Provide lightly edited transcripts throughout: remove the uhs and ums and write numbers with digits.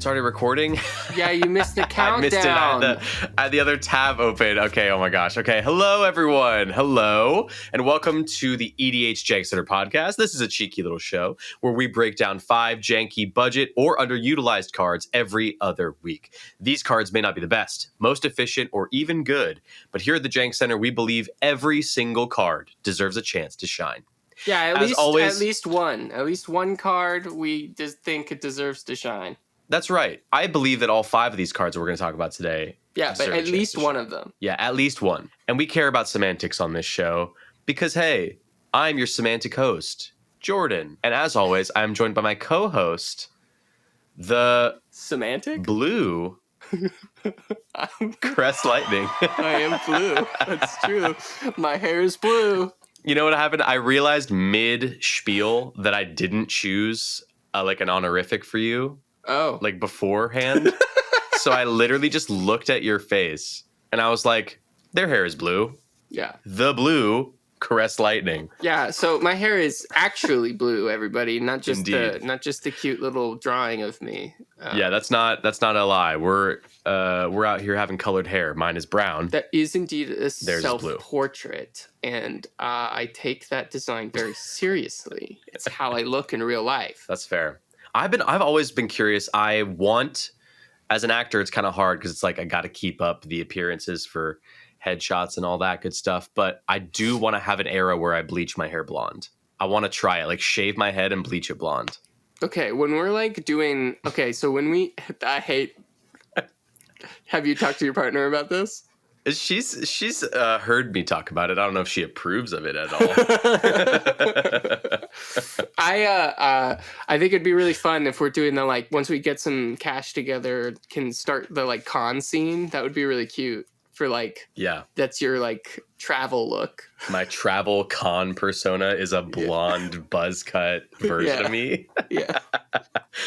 started recording. Yeah, you missed the countdown. I missed it. I had the other tab open. Okay, oh my gosh. Okay, hello everyone. Hello, and welcome to the EDH Jank podcast. This is a cheeky little show where we break down 5 janky budget or underutilized cards every other week. These cards may not be the best, most efficient, or even good, but here at the Jank Center, we believe every single card deserves a chance to shine. Yeah, at least one card we just think it deserves to shine. That's right. I believe that all 5 of these cards we're going to talk about today. Yeah, but at least one of them. Yeah, at least one. And we care about semantics on this show because, hey, I'm your semantic host, Jordan. And as always, I'm joined by my co-host, the Semantic? Blue Crest Lightning. I am blue. That's true. My hair is blue. You know what happened? I realized mid-spiel that I didn't choose like an honorific for you. Oh. Like beforehand. So I literally just looked at your face and I was like, their hair is blue. Yeah. The Blue Crest Lightning. Yeah, so my hair is actually blue, everybody, not just a cute little drawing of me. Yeah, that's not a lie. We're out here having colored hair. Mine is brown. That is indeed a self-portrait, and I take that design very seriously. It's how I look in real life. That's fair. I've always been curious. As an actor, it's kind of hard because it's like I got to keep up the appearances for headshots and all that good stuff. But I do want to have an era where I bleach my hair blonde. I want to try it, like shave my head and bleach it blonde. Okay, when we're like doing, so have you talked to your partner about this? She's heard me talk about it. I don't know if she approves of it at all. I think it'd be really fun if we're doing the like once we get some cash together, can start the like con scene. That would be really cute for like that's your like travel look. My travel con persona is a blonde buzz cut version of me. Yeah.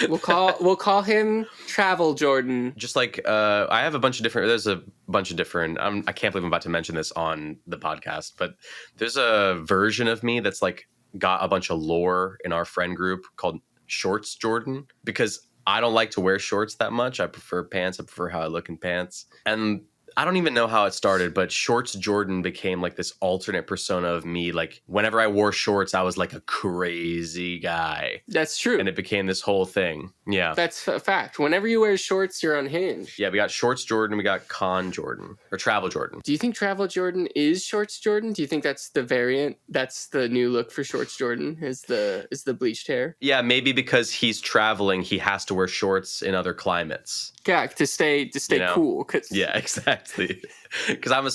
We'll call him Travel Jordan. Just like I have a bunch of different. There's a bunch of different. I can't believe I'm about to mention this on the podcast, but there's a version of me that's like got a bunch of lore in our friend group called Shorts Jordan, because I don't like to wear shorts that much. I prefer pants. I prefer how I look in pants. And I don't even know how it started, but Shorts Jordan became like this alternate persona of me. Like whenever I wore shorts, I was like a crazy guy. That's true. And it became this whole thing. Yeah. That's a fact. Whenever you wear shorts, you're unhinged. Yeah, we got Shorts Jordan, we got Con Jordan, or Travel Jordan. Do you think Travel Jordan is Shorts Jordan? Do you think that's the variant? That's the new look for Shorts Jordan, is the bleached hair? Yeah, maybe because he's traveling, he has to wear shorts in other climates. Yeah, to stay cool. Yeah, exactly. Because I'm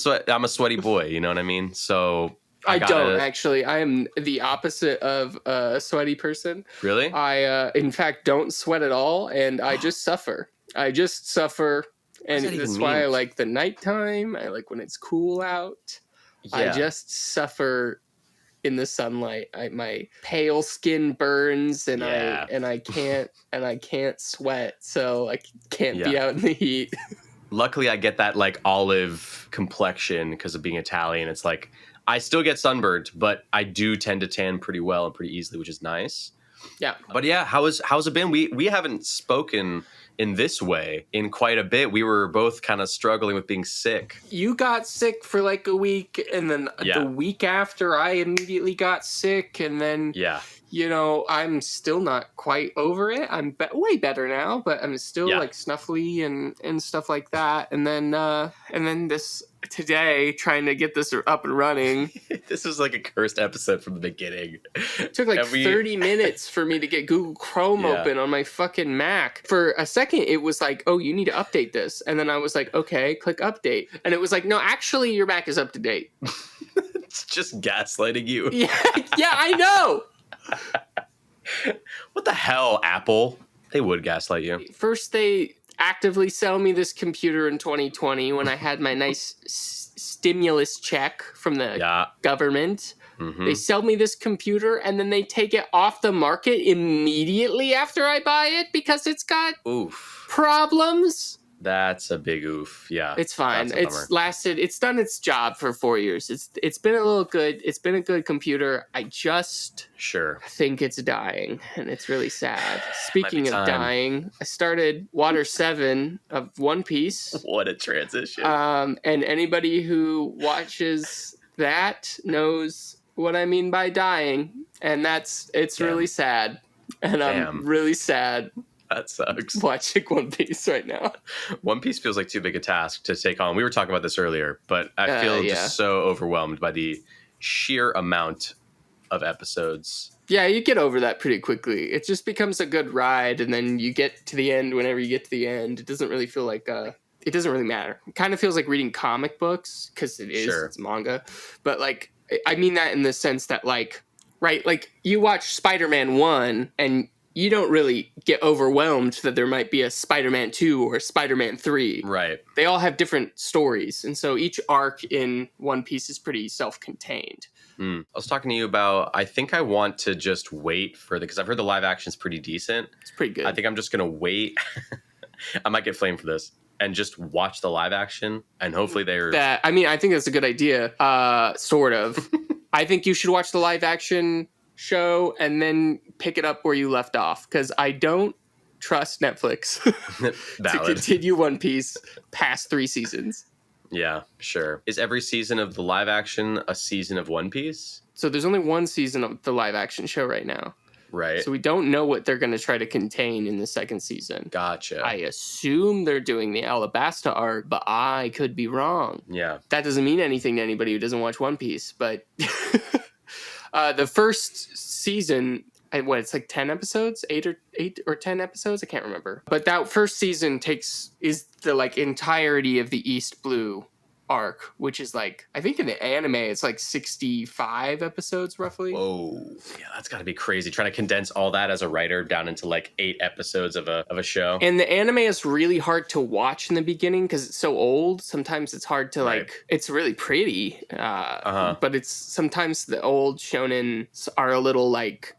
a sweaty boy, you know what I mean? So I don't actually. I am the opposite of a sweaty person. Really? I in fact don't sweat at all, and I just suffer. And that's why I like the nighttime. I like when it's cool out. Yeah. I just suffer in the sunlight. My pale skin burns, and I can't sweat, so I can't be out in the heat. Luckily, I get that like olive complexion because of being Italian. It's like I still get sunburned, but I do tend to tan pretty well and pretty easily, which is nice. Yeah. But yeah, how's it been? We haven't spoken in this way in quite a bit. We were both kind of struggling with being sick. You got sick for like a week, and then the week after I immediately got sick, and then I'm still not quite over it. I'm way better now, but I'm still like snuffly and stuff like that. And then this today, trying to get this up and running. This was like a cursed episode from the beginning. It took like 30 minutes for me to get Google Chrome open on my fucking Mac. For a second, it was like, oh, you need to update this. And then I was like, okay, click update. And it was like, no, actually, your Mac is up to date. It's just gaslighting you. Yeah, I know. What the hell, Apple? They would gaslight you. First, they actively sell me this computer in 2020 when I had my nice stimulus check from the government. Mm-hmm. They sell me this computer, and then they take it off the market immediately after I buy it because it's got problems. That's a big oof. Yeah. It's fine. It's done its job for 4 years. It's been a little good. It's been a good computer. I just think it's dying, and it's really sad. Speaking of dying, I started Water 7 of One Piece. What a transition. And anybody who watches that knows what I mean by dying, and it's really sad. And I'm really sad. That sucks. Watching One Piece right now. One Piece feels like too big a task to take on. We were talking about this earlier, but I feel just so overwhelmed by the sheer amount of episodes. Yeah, you get over that pretty quickly. It just becomes a good ride, and then you get to the end. Whenever you get to the end, it doesn't really feel like it doesn't really matter. It kind of feels like reading comic books because it's manga. But like, I mean that in the sense that like you watch Spider-Man 1 and you don't really get overwhelmed that there might be a Spider-Man 2 or Spider-Man 3. Right. They all have different stories. And so each arc in One Piece is pretty self-contained. I was talking to you about, I think I want to just wait for because I've heard the live action is pretty decent. It's pretty good. I think I'm just going to wait. I might get flamed for this. And just watch the live action. And hopefully I think that's a good idea. Sort of. I think you should watch the live action show and then pick it up where you left off, because I don't trust Netflix to continue One Piece past 3 seasons. Yeah, sure. Is every season of the live action a season of One Piece? So there's only 1 season of the live action show right now. Right. So we don't know what they're going to try to contain in the 2nd season. Gotcha. I assume they're doing the Alabasta arc, but I could be wrong. Yeah. That doesn't mean anything to anybody who doesn't watch One Piece, but the first season, it's like 10 episodes, 8 or 10 episodes, I can't remember. But that first season is the like entirety of the East Blue arc, which is like, I think in the anime it's like 65 episodes roughly. Whoa. Yeah, that's got to be crazy trying to condense all that as a writer down into like 8 episodes of a show. And the anime is really hard to watch in the beginning because it's so old. Sometimes it's hard to it's really pretty, but it's sometimes the old shonen are a little like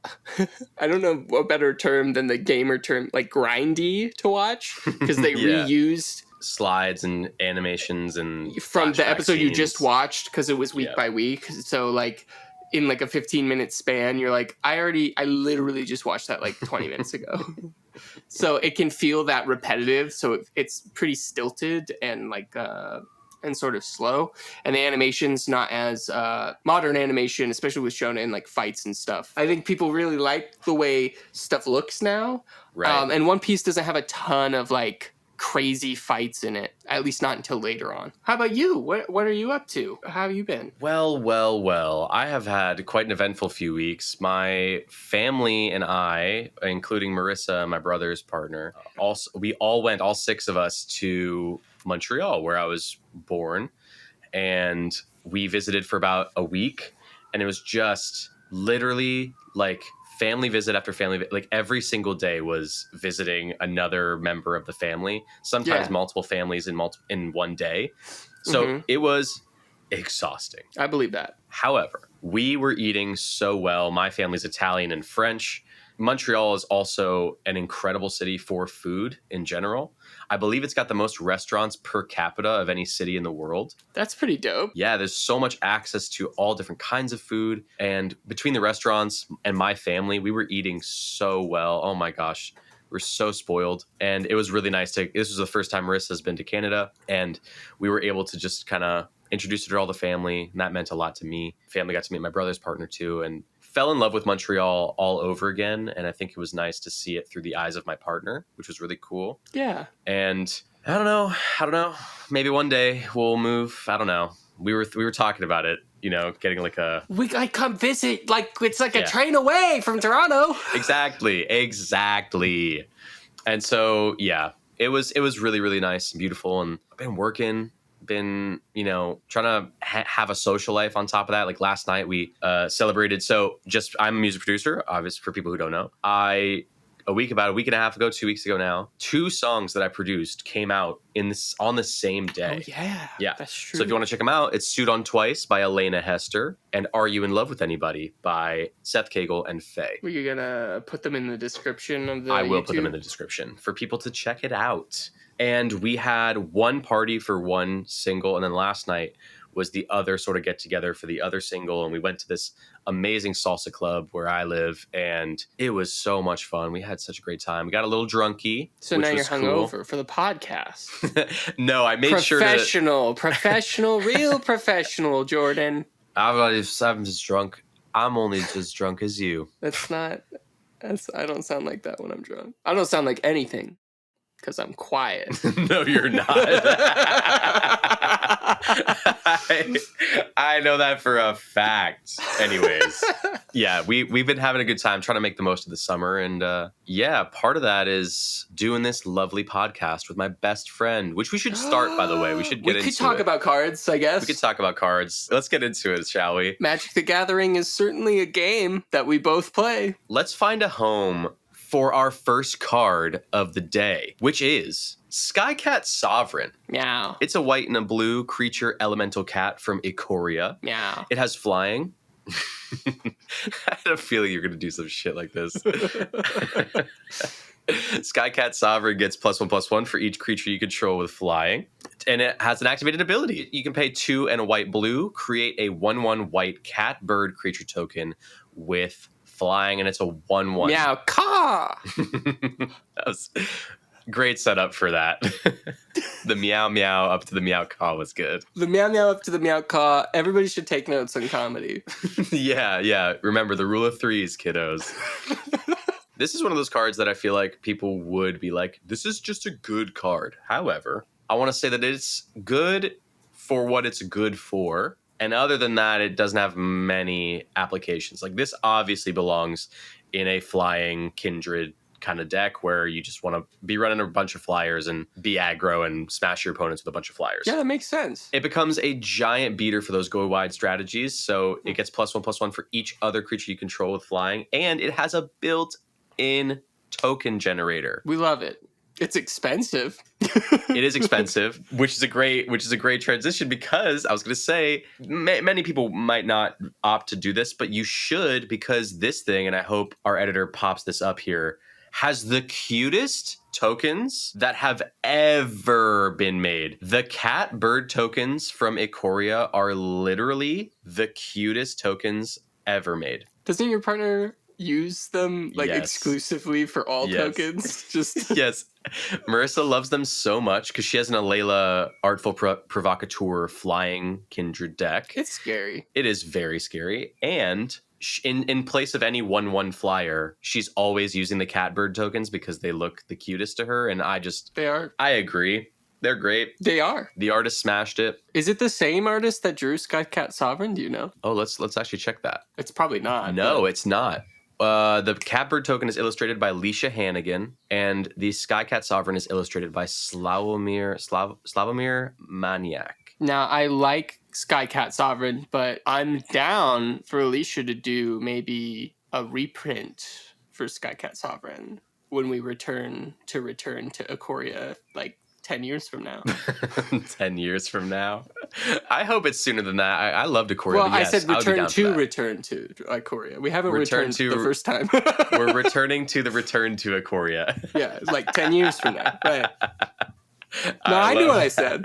I don't know a better term than the gamer term, like grindy to watch, because they reused slides and animations and from the episode you just watched, because it was week by week. So like in like a 15-minute span, you're like, I literally just watched that like 20 minutes ago. So it can feel that repetitive. So it's pretty stilted and like and sort of slow. And the animation's not as modern animation, especially with shonen like fights and stuff. I think people really like the way stuff looks now. Right. And One Piece doesn't have a ton of like crazy fights in it, at least not until later on. How about you? What are you up to? How have you been? Well, I have had quite an eventful few weeks. My family and I, including Marissa, my brother's partner, we all went, all 6 of us, to Montreal, where I was born, and we visited for about a week, and it was just literally like family visit after family. Like every single day was visiting another member of the family, sometimes multiple families in one day. So it was exhausting. I believe that. However, we were eating so well. My family's Italian and French. Montreal is also an incredible city for food in general. I believe it's got the most restaurants per capita of any city in the world. That's pretty dope. Yeah, there's so much access to all different kinds of food. And between the restaurants and my family, we were eating so well. Oh my gosh, we're so spoiled. And it was really nice this was the first time Marissa's been to Canada. And we were able to just kind of introduce her to all the family. And that meant a lot to me. Family got to meet my brother's partner too. And fell in love with Montreal all over again. And I think it was nice to see it through the eyes of my partner, which was really cool. Yeah. And I don't know. Maybe one day we'll move. I don't know. We were talking about it, getting like we come visit, like it's like a train away from Toronto. Exactly. And so, yeah, it was really, really nice and beautiful. And I've been working, trying to have a social life on top of that. Like last night we celebrated. So I'm a music producer, obviously, for people who don't know. About a week and a half ago, 2 weeks ago now, 2 songs that I produced came out on the same day. Oh, yeah. Yeah. That's true. So if you want to check them out, it's Suit On Twice by Elena Hester and Are You in Love with Anybody by Seth Cagle and Faye. Were you going to put them in the description of the I will YouTube? put them in the description for people to check it out. And we had one party for one single, and then last night was the other sort of get together for the other single, and we went to this amazing salsa club where I live, and it was so much fun. We had such a great time. We got a little drunky. So now you're hungover for the podcast. No, I made sure to... Professional, real professional, Jordan. I'm just drunk. I'm only just drunk as you. I don't sound like that when I'm drunk. I don't sound like anything because I'm quiet. No, you're not. I know that for a fact. Anyways, yeah, we've been having a good time trying to make the most of the summer. And part of that is doing this lovely podcast with my best friend, which we should start, by the way. We should get into it. We could talk about cards, I guess. We could talk about cards. Let's get into it, shall we? Magic the Gathering is certainly a game that we both play. Let's find a home for our first card of the day, which is Skycat Sovereign. Meow. It's a white and a blue creature elemental cat from Ikoria. Meow. It has flying. I had a feeling you're going to do some shit like this. Skycat Sovereign gets +1/+1 for each creature you control with flying. And it has an activated ability. You can pay 2 and a white blue, create a 1/1 white cat bird creature token with flying, and it's a 1/1. Meow caw. That was great setup for that. The meow meow up to the meow caw was good. The meow meow up to the meow caw. Everybody should take notes on comedy. Yeah. Remember the rule of threes, kiddos. This is one of those cards that I feel like people would be like, this is just a good card. However, I want to say that it's good for what it's good for. And other than that, it doesn't have many applications. Like, this obviously belongs in a flying kindred kind of deck where you just want to be running a bunch of flyers and be aggro and smash your opponents with a bunch of flyers. Yeah, that makes sense. It becomes a giant beater for those go wide strategies. So it gets +1/+1 for each other creature you control with flying. And it has a built-in token generator. We love it. It's expensive. It is expensive, which is a great transition, because I was going to say many people might not opt to do this, but you should, because this thing, and I hope our editor pops this up here, has the cutest tokens that have ever been made. The cat bird tokens from Ikoria are literally the cutest tokens ever made. Doesn't your partner use them exclusively for all tokens? Just Yes. Marissa loves them so much because she has an Alayla Artful Provocateur flying kindred deck. It's scary. It is very scary. And in place of any 1/1 flyer, she's always using the catbird tokens because they look the cutest to her. And They are. I agree. They're great. They are. The artist smashed it. Is it the same artist that drew Skycat Sovereign? Do you know? Oh, let's actually check that. It's probably not. No, it's not. The catbird token is illustrated by Leisha Hannigan, and the Skycat Sovereign is illustrated by Slavomir Maniak. Now, I like Skycat Sovereign, but I'm down for Alicia to do maybe a reprint for Skycat Sovereign when we return to Ikoria, like 10 years from now. 10 years from now? I hope it's sooner than that. I loved Ikoria. Well, yes, I said return to Ikoria. We haven't returned the first time. We're returning to the return to Ikoria. Yeah, like 10 years from now. Right. No, I knew what I said.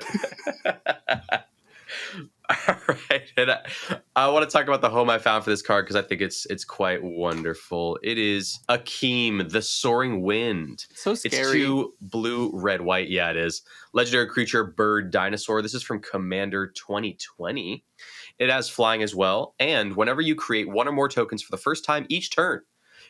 All right. And I want to talk about the home I found for this card because I think it's quite wonderful. It is Akeem, the Soaring Wind. So scary. It's 2 blue, red, white. Yeah, it is. Legendary creature, bird, dinosaur. This is from Commander 2020. It has flying as well. And whenever you create 1 or more tokens for the first time each turn,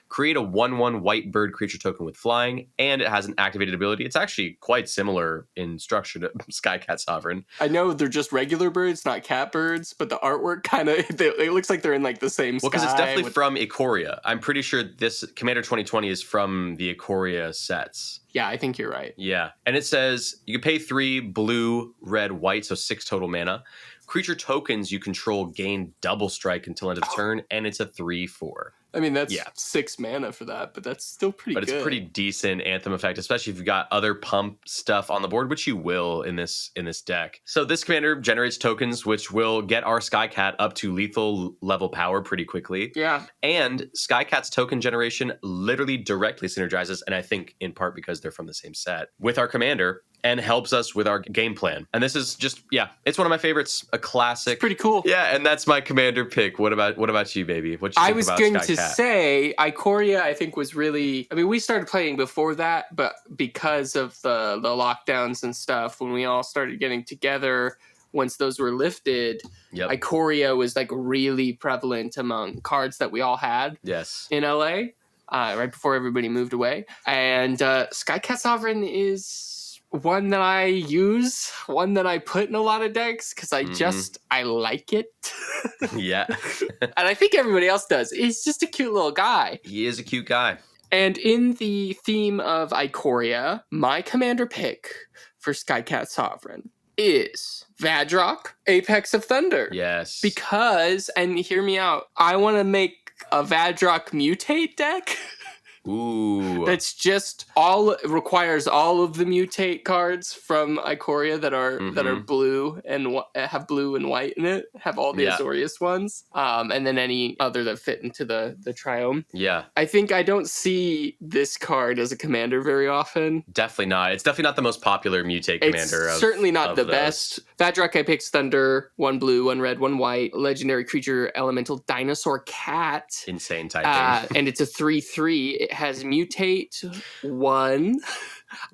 create a 1/1 white bird creature token with flying, and it has an activated ability. It's actually quite similar in structure to Skycat Sovereign. I know they're just regular birds, not cat birds, but the artwork kind of, it looks like they're in like the same sky. Well, because it's definitely from Ikoria. I'm pretty sure this Commander 2020 is from the Ikoria sets. Yeah, I think you're right. Yeah. And it says you can pay 3 blue, red, white, so 6 total mana. Creature tokens you control gain double strike until end of turn, and it's a 3/4. I mean, that's 6 mana for that, but that's still pretty good. But it's a pretty decent Anthem effect, especially if you've got other pump stuff on the board, which you will in this deck. So this commander generates tokens, which will get our Skycat up to lethal level power pretty quickly. Yeah. And Skycat's token generation literally directly synergizes, and I think in part because they're from the same set, with our commander. and helps us with our game plan. And this is just, it's one of my favorites, a classic. It's pretty cool. Yeah, and that's my commander pick. What about you, baby? What you think I was about going Sky to Cat? say Ikoria, I think, was really, I mean, we started playing before that, but because of the lockdowns and stuff, when we all started getting together, once those were lifted, Ikoria was like really prevalent among cards that we all had in LA right before everybody moved away. And Sky Cat Sovereign is one that I use, one that I put in a lot of decks because I like it. Yeah. And I think everybody else does. He's just a cute little guy. He is a cute guy. And in the theme of Ikoria, my commander pick for Sky Cat Sovereign is Vadrok, Apex of Thunder. Yes. Because, and hear me out, I want to make a Vadrok Mutate deck. Ooh. That's just requires all of the mutate cards from Ikoria that are blue and have blue and white in it, have all the Azorius ones, and then any other that fit into the triome. Yeah. I think I don't see this card as a commander very often. Definitely not. It's definitely not the most popular mutate commander. It's certainly not the best. Vadrok Apex Thunder, 1 blue, 1 red, 1 white, legendary creature, elemental dinosaur cat. Insane typing. And it's a 3/3. It has mutate 1,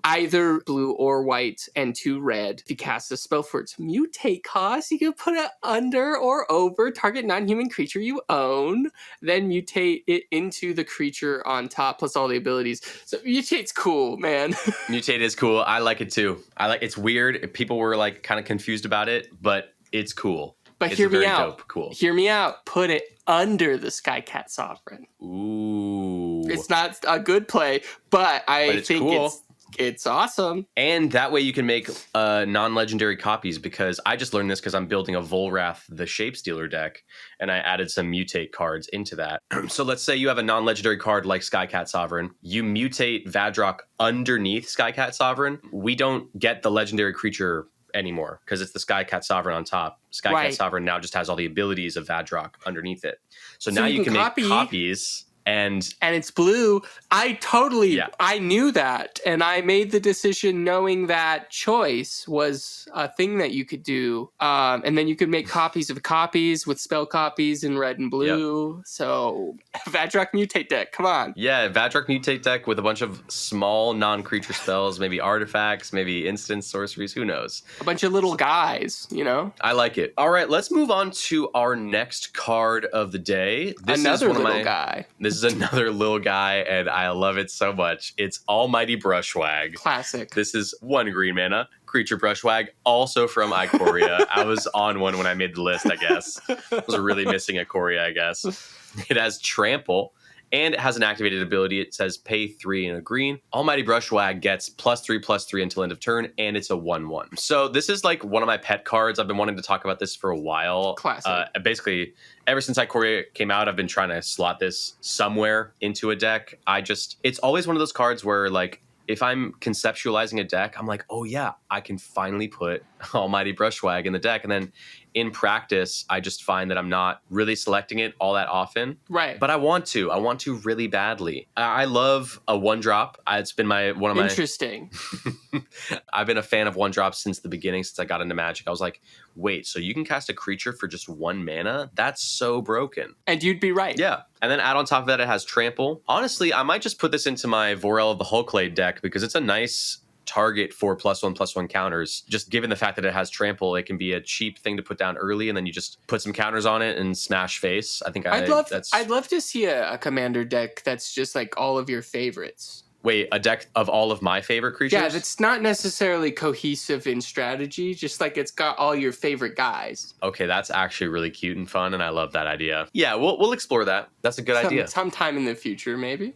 either blue or white, and 2 red. If you cast a spell for its mutate cost, you can put it under or over target non-human creature you own, then mutate it into the creature on top, plus all the abilities. So mutate's cool, man. Mutate is cool. I like it too. It's weird. People were like kind of confused about it, but it's cool. But it's hear me out. Dope. Cool. Hear me out. Put it under the Sky Cat Sovereign. Ooh. It's not a good play, but I think cool. It's awesome. And that way you can make non-legendary copies, because I just learned this because I'm building a Volrath the Shapestealer deck, and I added some mutate cards into that. So let's say you have a non-legendary card like Sky Cat Sovereign. You mutate Vadrok underneath Sky Cat Sovereign. We don't get the legendary creature anymore because it's the Sky Cat Sovereign on top. Sky Cat Sovereign now just has all the abilities of Vadrok underneath it. So now you can make copies. And it's blue. I knew that. And I made the decision knowing that choice was a thing that you could do. And then you could make copies of copies with spell copies in red and blue. Yep. So Vadrok Mutate deck, come on. Yeah, Vadrok Mutate deck with a bunch of small non-creature spells, maybe artifacts, maybe instant sorceries, who knows? A bunch of little guys, you know? I like it. All right, let's move on to our next card of the day. This another is little guy. This is another little guy, and I love it so much. It's Almighty Brushwag. Classic. This is 1 green mana. Creature Brushwag, also from Ikoria. I was on one when I made the list, I guess. I was really missing Ikoria, I guess. It has Trample, and it has an activated ability. It says pay 3 and a green. Almighty Brushwag gets +3/+3 until end of turn, and it's a 1/1. So this is like one of my pet cards. I've been wanting to talk about this for a while. Classic. Basically, ever since Ikoria came out, I've been trying to slot this somewhere into a deck. It's always one of those cards where, like, if I'm conceptualizing a deck, I'm like, oh yeah, I can finally put Almighty Brushwag in the deck. And then in practice, I just find that I'm not really selecting it all that often. Right. But I want to really badly. I love a 1-drop. It's been one of my... Interesting. I've been a fan of 1-drops since the beginning, since I got into Magic. I was like, wait, so you can cast a creature for just 1 mana? That's so broken. And you'd be right. Yeah. And then add on top of that, it has Trample. Honestly, I might just put this into my Vorel of the Hulklade deck because it's a nice target for +1/+1 counters. Just given the fact that it has Trample, it can be a cheap thing to put down early, and then you just put some counters on it and smash face. I think I'd love to see a commander deck that's just like all of your favorites. Wait, a deck of all of my favorite creatures? Yeah, that's not necessarily cohesive in strategy, just like it's got all your favorite guys. Okay, that's actually really cute and fun, and I love that idea. Yeah, we'll explore that. That's a good idea. Sometime in the future, maybe.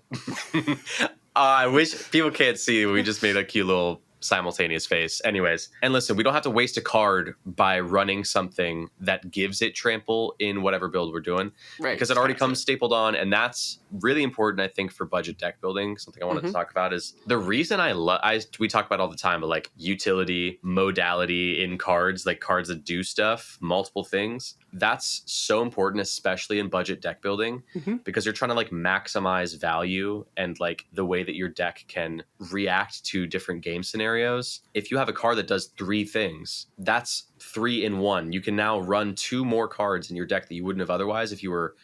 I wish people can't see. We just made a cute little simultaneous face. Anyways, and listen, we don't have to waste a card by running something that gives it Trample in whatever build we're doing. Right. Because it already comes stapled on, and that's really important, I think, for budget deck building. Something I wanted to talk about is the reason we talk about all the time, but like utility, modality in cards, like cards that do stuff, multiple things. That's so important, especially in budget deck building, because you're trying to like maximize value and like the way that your deck can react to different game scenarios. If you have a card that does 3 things, that's 3 in 1. You can now run 2 more cards in your deck that you wouldn't have otherwise if you were,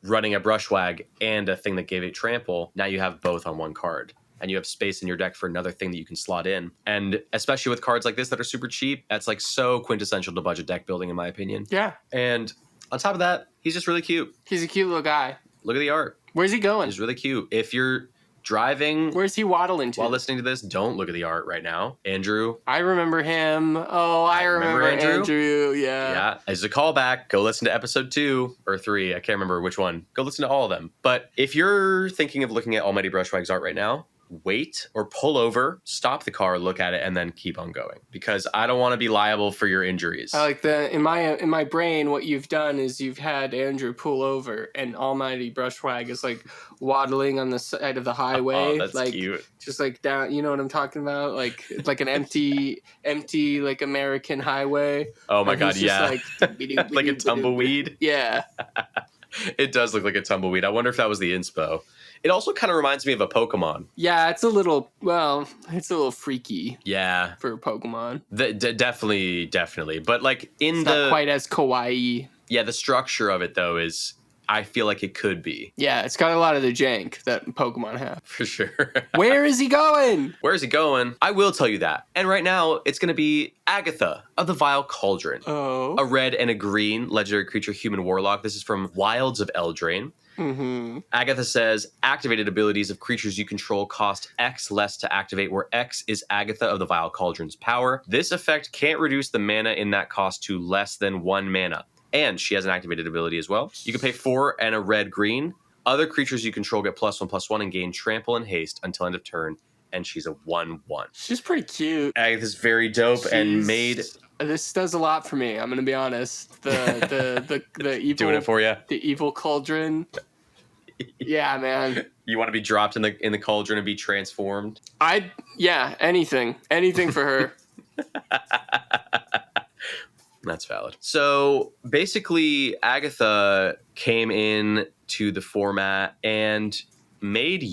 running a Brushwag and a thing that gave it trample. Now you have both on one card. And you have space in your deck for another thing that you can slot in. And especially with cards like this that are super cheap, that's like so quintessential to budget deck building, in my opinion. Yeah. And on top of that, he's just really cute. He's a cute little guy. Look at the art. Where's he going? He's really cute. If you're driving... Where's he waddling to? While listening to this, don't look at the art right now. Andrew. I remember him. Oh, I remember Andrew. Yeah. Yeah. As a callback, go listen to episode 2 or 3. I can't remember which one. Go listen to all of them. But if you're thinking of looking at Almighty Brushwag's art right now, wait or pull over, stop the car, look at it, and then keep on going, because I don't want to be liable for your injuries. I like in my brain, what you've done is you've had Andrew pull over, and Almighty Brushwag is like waddling on the side of the highway. Oh, that's like, cute. Just like down, you know what I'm talking about? Like it's like an empty like American highway. Oh my god, yeah. Like a tumbleweed. Yeah. It does look like a tumbleweed. I wonder if that was the inspo. It also kind of reminds me of a Pokemon. Yeah, it's a little freaky. Yeah. For a Pokemon. Definitely. But like it's not quite as kawaii. Yeah, the structure of it though is, I feel like it could be. Yeah, it's got a lot of the jank that Pokemon have. For sure. Where is he going? Where is he going? I will tell you that. And right now, it's going to be Agatha of the Vile Cauldron. Oh. A red and a green legendary creature human warlock. This is from Wilds of Eldraine. Agatha says, activated abilities of creatures you control cost X less to activate, where X is Agatha of the Vile Cauldron's power. This effect can't reduce the mana in that cost to less than 1 mana. And she has an activated ability as well. You can pay 4 and a red-green. Other creatures you control get +1/+1 and gain trample and haste until end of turn. And she's a 1/1. She's pretty cute. Agatha's very dope and made... This does a lot for me. I'm going to be honest. The evil... Doing it for you? The evil cauldron. Yeah, man. You want to be dropped in the cauldron and be transformed? Anything for her. That's valid. So basically, Agatha came in to the format and made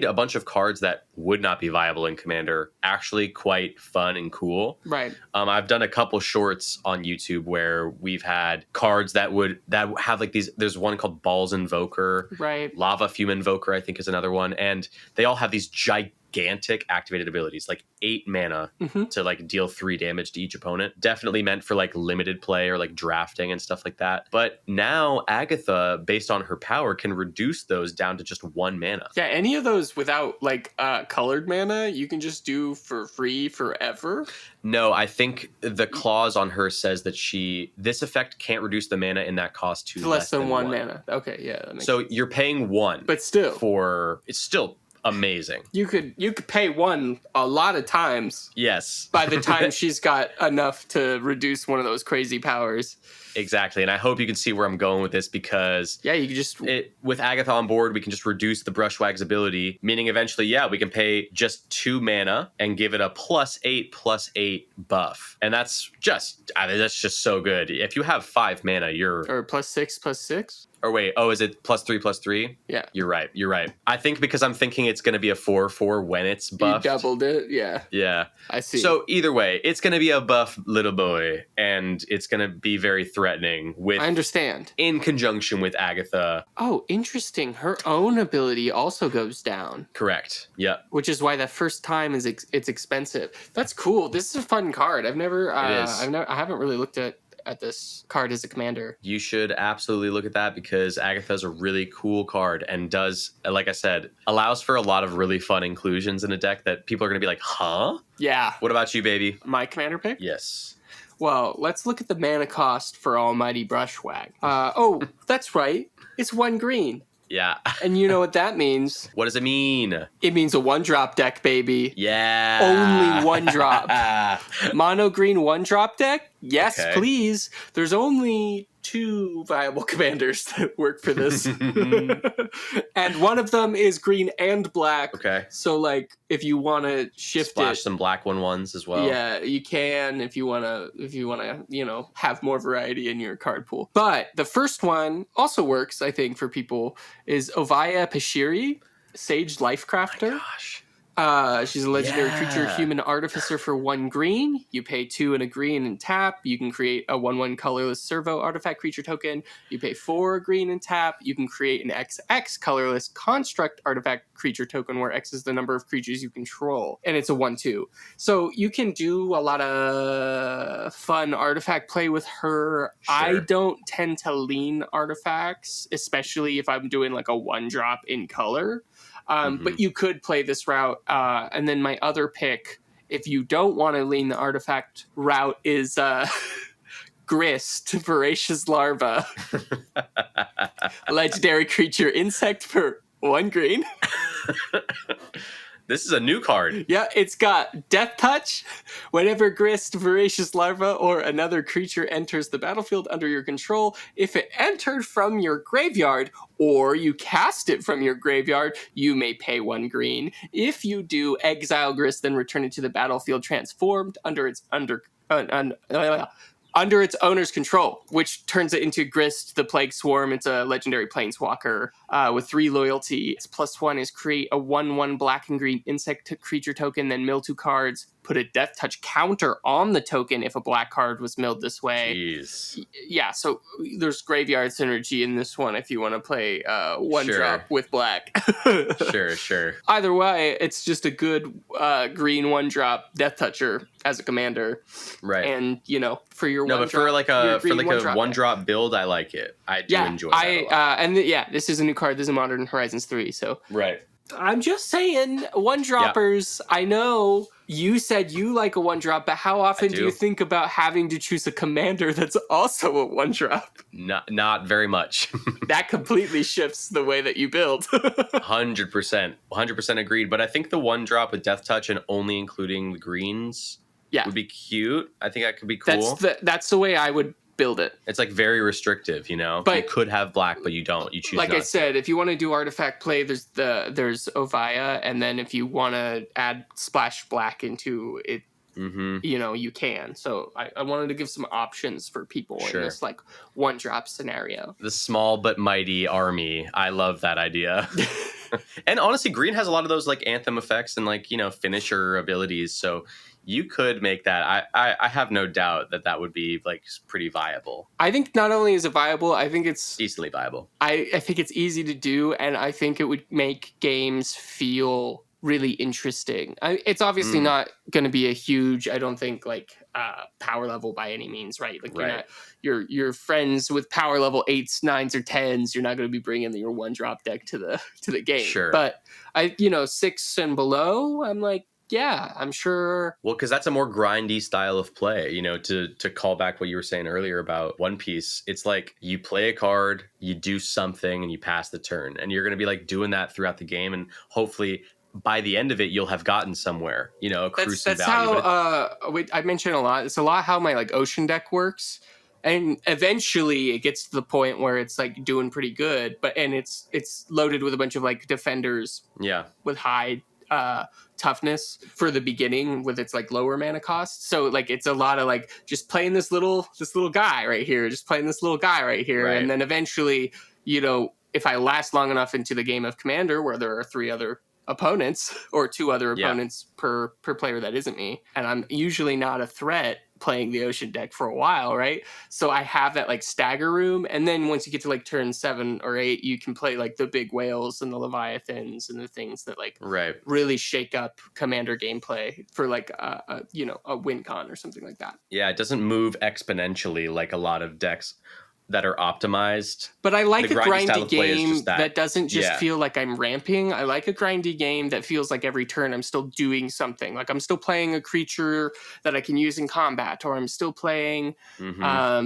a bunch of cards that would not be viable in Commander actually quite fun and cool. Right. I've done a couple shorts on YouTube where we've had cards that have like these. There's one called Balls Invoker. Right. Lava Fume Invoker, I think, is another one, and they all have these gigantic activated abilities, like 8 mana to like deal 3 damage to each opponent. Definitely meant for like limited play or like drafting and stuff like that. But now Agatha, based on her power, can reduce those down to just 1 mana. Yeah, any of those without like colored mana, you can just do for free forever. No, I think the clause on her says that this effect can't reduce the mana in that cost to less than 1 mana. Okay, yeah. That makes so sense. You're paying 1, but still, it's still amazing. You could pay 1 a lot of times. Yes. By the time she's got enough to reduce one of those crazy powers. Exactly. And I hope you can see where I'm going with this, because you can just with Agatha on board, we can just reduce the Brushwag's ability, meaning eventually, we can pay just 2 mana and give it a +8/+8 buff. And that's just so good. If you have 5 mana, or +6/+6. Or wait, is it +3/+3? Yeah. You're right. I think because I'm thinking it's going to be a 4/4 when it's buffed. You doubled it, yeah. Yeah. I see. So either way, it's going to be a buff little boy, and it's going to be very threatening I understand. In conjunction with Agatha. Oh, interesting. Her own ability also goes down. Correct. Yep. Which is why the first time it's expensive. That's cool. This is a fun card. I haven't really looked at this card as a commander. You should absolutely look at that, because Agatha's a really cool card and does, like I said, allows for a lot of really fun inclusions in a deck that people are going to be like, huh? Yeah. What about you, baby? My commander pick? Yes. Well, let's look at the mana cost for Almighty Brushwag. That's right. It's 1 green. Yeah. And you know what that means. What does it mean? It means a 1-drop deck, baby. Yeah. Only 1 drop. Mono green 1-drop deck? Yes, okay. Please. There's only two viable commanders that work for this. And one of them is green and black. Okay. So like if you want to shift Splash some black 1/1s as well. Yeah, you can if you want to, you know, have more variety in your card pool. But the first one also works, I think, for people is Ovaya Pashiri, Sage Lifecrafter. Oh my gosh. She's a legendary creature, human artificer for 1 green. You pay 2 and a green and tap. You can create a 1/1 colorless servo artifact creature token. You pay 4 green and tap. You can create an XX colorless construct artifact creature token where X is the number of creatures you control. And it's a 1/2. So you can do a lot of fun artifact play with her. Sure. I don't tend to lean artifacts, especially if I'm doing like a 1-drop in color. But you could play this route. And then my other pick, if you don't want to lean the artifact route, is Grist, Voracious Larva. Legendary creature, insect for 1 green. This is a new card. Yeah, it's got Death Touch. Whenever Grist, Voracious Larva, or another creature enters the battlefield under your control, if it entered from your graveyard or you cast it from your graveyard, you may pay 1 green. If you do, exile Grist, then return it to the battlefield transformed under its under its owner's control, which turns it into Grist, the Plague Swarm. It's a legendary planeswalker with 3 loyalty. Its +1 is create a 1/1 black and green insect creature token, then mill 2 cards, put a Death Touch counter on the token if a black card was milled this way. Jeez. Yeah, so there's graveyard synergy in this one if you want to play 1-drop with black. Sure. Either way, it's just a good green 1-drop Death Toucher as a commander. Right. And, you know, for your but for like a 1-drop build, I like it. I do enjoy that a lot. This is a new card. This is a Modern Horizons 3, so. Right. I'm just saying, 1-droppers, I know you said you like a 1-drop, but how often do you think about having to choose a commander that's also a 1-drop? Not very much. That completely shifts the way that you build. 100% agreed. But I think the 1-drop with Death Touch and only including the greens would be cute. I think that could be cool. That's the way I would build it. It's like very restrictive, you know. But you could have black, but you don't. You choose. Like I said, if you want to do artifact play, there's Ovaya, and then if you want to add splash black into it, you know, you can. So I wanted to give some options for people in this like 1-drop scenario. The small but mighty army. I love that idea. And honestly, green has a lot of those like anthem effects and like, you know, finisher abilities. So you could make that. I have no doubt that would be like pretty viable. I think not only is it viable, I think it's decently viable. I think it's easy to do, and I think it would make games feel really interesting. It's obviously not going to be a huge, I don't think, like power level by any means, right? Like you're friends with power level 8s, 9s, or 10s. You're not going to be bringing your 1-drop deck to the game. Sure. But 6 and below, I'm like, yeah, I'm sure. Well, because that's a more grindy style of play, you know, to call back what you were saying earlier about One Piece. It's like you play a card, you do something, and you pass the turn. And you're going to be like doing that throughout the game. And hopefully by the end of it, you'll have gotten somewhere, you know, accruing value. How I mentioned a lot. It's a lot how my like Ocean deck works. And eventually it gets to the point where it's like doing pretty good. And it's loaded with a bunch of like defenders with high toughness for the beginning with its like lower mana cost. So like it's a lot of like just playing this little guy right here, and then eventually, you know, if I last long enough into the game of Commander where there are 3 other opponents or 2 other opponents per player that isn't me, and I'm usually not a threat playing the Ocean deck for a while, right? So I have that like stagger room, and then once you get to like turn 7 or 8, you can play like the big whales and the Leviathans and the things that like really shake up Commander gameplay for like a win con or something like that. Yeah, it doesn't move exponentially like a lot of decks that are optimized. But I like a grindy game that doesn't just feel like I'm ramping. I like a grindy game that feels like every turn I'm still doing something. Like I'm still playing a creature that I can use in combat, or I'm still playing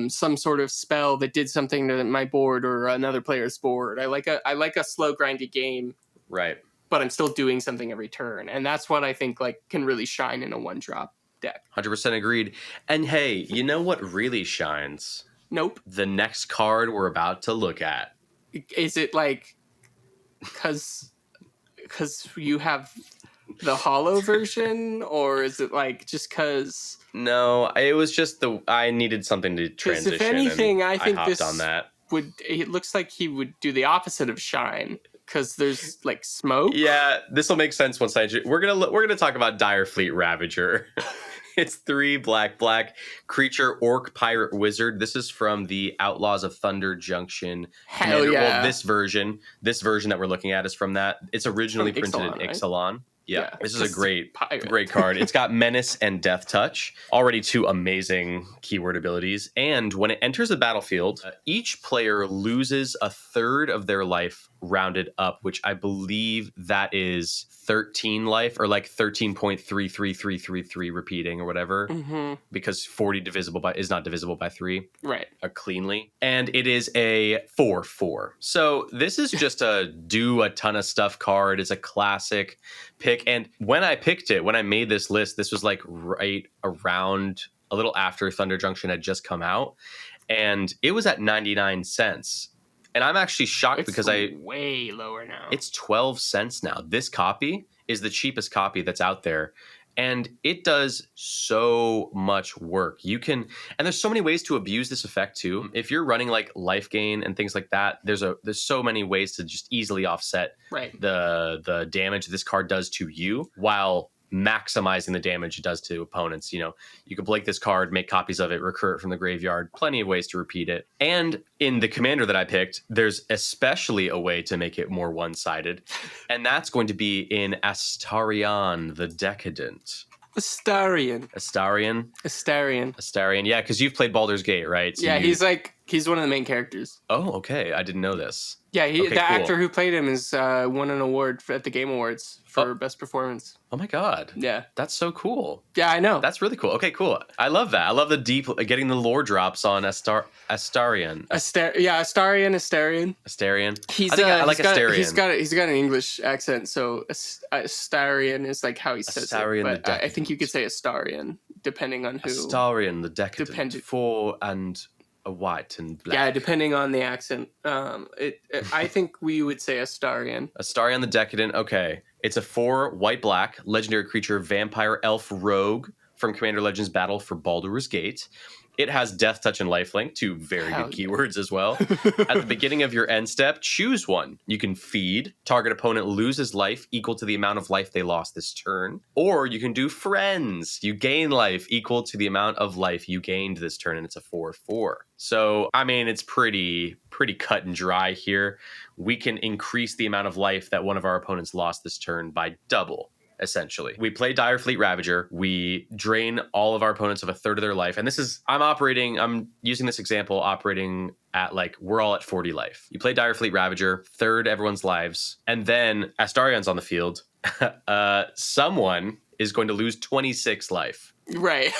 some sort of spell that did something to my board or another player's board. I like a slow grindy game. Right. But I'm still doing something every turn. And that's what I think like can really shine in a 1-drop deck. 100% agreed. And hey, you know what really shines? Nope. The next card we're about to look at. Is it like because you have the holo version, or is it like just because? No, it was just I needed something to transition. If anything, I think hopped on that. It looks like he would do the opposite of shine, because there's like smoke. Yeah, this will make sense once we're gonna talk about Direfleet Ravager. It's 3 black creature, orc, pirate, wizard. This is from the Outlaws of Thunder Junction. Hell yeah! Well, this version that we're looking at is from that. It's originally printed in Ixalan. Right? Yeah, this is a great card. It's got Menace and Death Touch, already 2 amazing keyword abilities. And when it enters the battlefield, each player loses a third of their life rounded up, which I believe that is 13 life, or like 13.33333 repeating or whatever, because 40 is not divisible by 3, right? Cleanly. And it is a 4/4. So this is just a do a ton of stuff card. It's a classic pick. And when I picked it, when I made this list, this was like right around a little after Thunder Junction had just come out, and it was at 99 cents. And I'm actually shocked because way lower now. It's 12 cents now. This copy is the cheapest copy that's out there. And it does so much work. And there's so many ways to abuse this effect too. If you're running like life gain and things like that, there's so many ways to just easily offset the damage this card does to you, while maximizing the damage it does to opponents. You can blank this card, make copies of it, recur it from the graveyard. Plenty of ways to repeat it. And in the commander that I picked, there's especially a way to make it more one-sided, and that's going to be in Astarion the Decadent. Astarion. Yeah, because you've played Baldur's Gate, right? So he's one of the main characters. Oh, okay. I didn't know this. Yeah, the actor who played him won an award at the Game Awards for best performance. Oh my god. Yeah. That's so cool. Yeah, I know. That's really cool. Okay, cool. I love that. I love the deep getting the lore drops on Astarion. Astarion. I like Astarion. He's got an English accent, so Astarion is like how he says Astarion it. But I think you could say Astarion, depending on who. Astarion the Decadent. 4 and a white and black. Yeah, depending on the accent. I think we would say Astarion. Astarion the Decadent. Okay. It's a 4 white-black legendary creature, vampire elf rogue from Commander Legends Battle for Baldur's Gate. It has Death Touch and Lifelink, 2 very good keywords as well. At the beginning of your end step, choose one. You can feed. Target opponent loses life equal to the amount of life they lost this turn. Or you can do Friends. You gain life equal to the amount of life you gained this turn, and it's a 4/4. So, I mean, it's pretty cut and dry here. We can increase the amount of life that one of our opponents lost this turn by double. Essentially, we play Direfleet Ravager. We drain all of our opponents of a third of their life. And I'm using this example operating at we're all at 40 life. You play Direfleet Ravager, third everyone's lives. And then Astarion's on the field. Someone is going to lose 26 life. Right.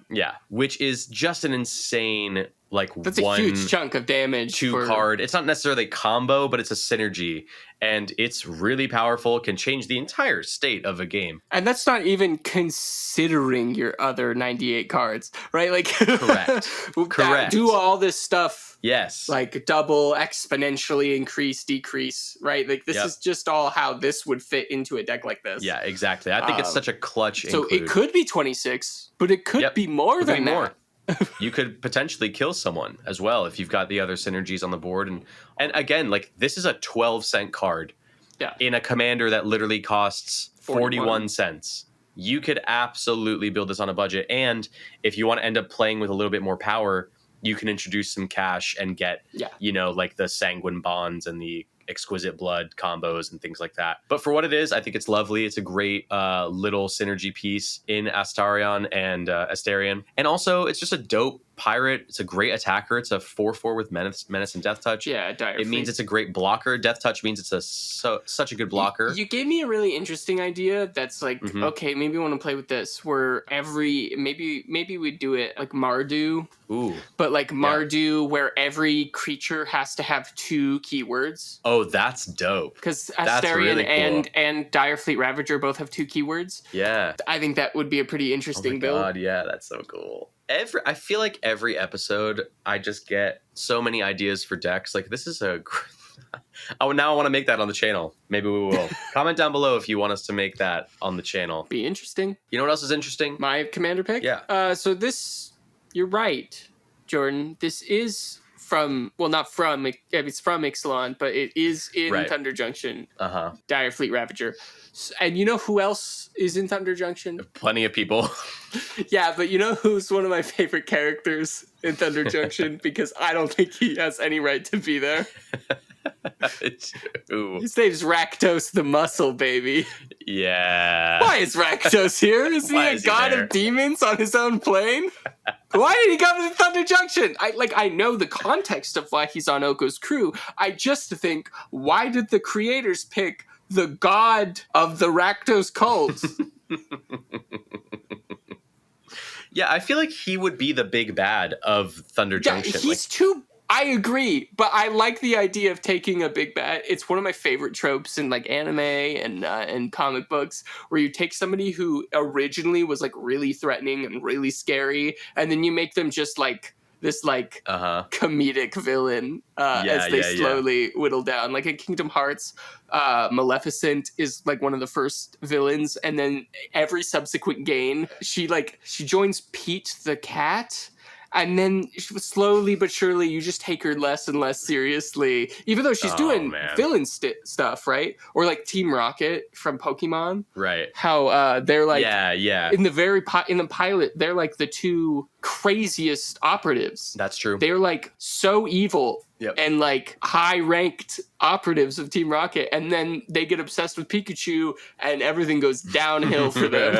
Yeah, which is just an insane, that's a huge chunk of damage. 2 card. It's not necessarily a combo, but it's a synergy. And it's really powerful, can change the entire state of a game. And that's not even considering your other 98 cards, right? Correct. Do all this stuff. Yes. Double, exponentially increase, decrease, right? This is just all how this would fit into a deck like this. Yeah, exactly. I think it's such a clutch So include. It could be 26, but it could be more than that. You could potentially kill someone as well if you've got the other synergies on the board. And again, this is a 12-cent card in a commander that literally costs 41 cents. You could absolutely build this on a budget. And if you want to end up playing with a little bit more power, you can introduce some cash and get, the Sanguine Bonds and the Exquisite Blood combos and things like that. But for what it is, I think it's lovely. It's a great little synergy piece in Astarion and Astarion. And also, it's just a dope pirate. It's a great attacker. It's a 4/4 with menace and Death Touch. Yeah, it means it's a great blocker. Death Touch means it's such a good blocker. You gave me a really interesting idea. That's okay, maybe I want to play with this. Where maybe we'd do it like Mardu. Ooh, but Mardu, where every creature has to have 2 keywords. Oh, that's dope. Because Astarion really cool. and Direfleet Ravager both have 2 keywords. Yeah, I think that would be a pretty interesting build. God, yeah, that's so cool. I feel like every episode I just get so many ideas for decks. Like this is oh, now I want to make that on the channel. Maybe we will. Comment down below if you want us to make that on the channel. Be interesting. You know what else is interesting? My commander pick? Yeah. So this, you're right, Jordan. This is not from, it's from Ixalan, but it is in Thunder Junction. Dire Fleet Ravager. And you know who else is in Thunder Junction? Plenty of people. Yeah, but you know who's one of my favorite characters in Thunder Junction? Because I don't think he has any right to be there. His name's Rakdos the Muscle, baby. Yeah. Why is Rakdos here? Isn't he a god of demons on his own plane? Why did he come to Thunder Junction? I know the context of why he's on Oko's crew. I just think, why did the creators pick the god of the Rakdos cult? Yeah, I feel like he would be the big bad of Thunder Junction. He's too... I agree, but I like the idea of taking a big bad. It's one of my favorite tropes in like anime and comic books, where you take somebody who originally was like really threatening and really scary, and then you make them just like this like comedic villain as they slowly whittle down. Like in Kingdom Hearts, Maleficent is like one of the first villains, and then every subsequent game, she joins Pete the cat. And then slowly but surely, you just take her less and less seriously, even though she's doing villain stuff, right? Or like Team Rocket from Pokemon, right? How they're like, in the in the pilot, they're like the two craziest operatives. That's true. They're like so evil. Yep. And like high-ranked operatives of Team Rocket, and then they get obsessed with Pikachu, and everything goes downhill for them.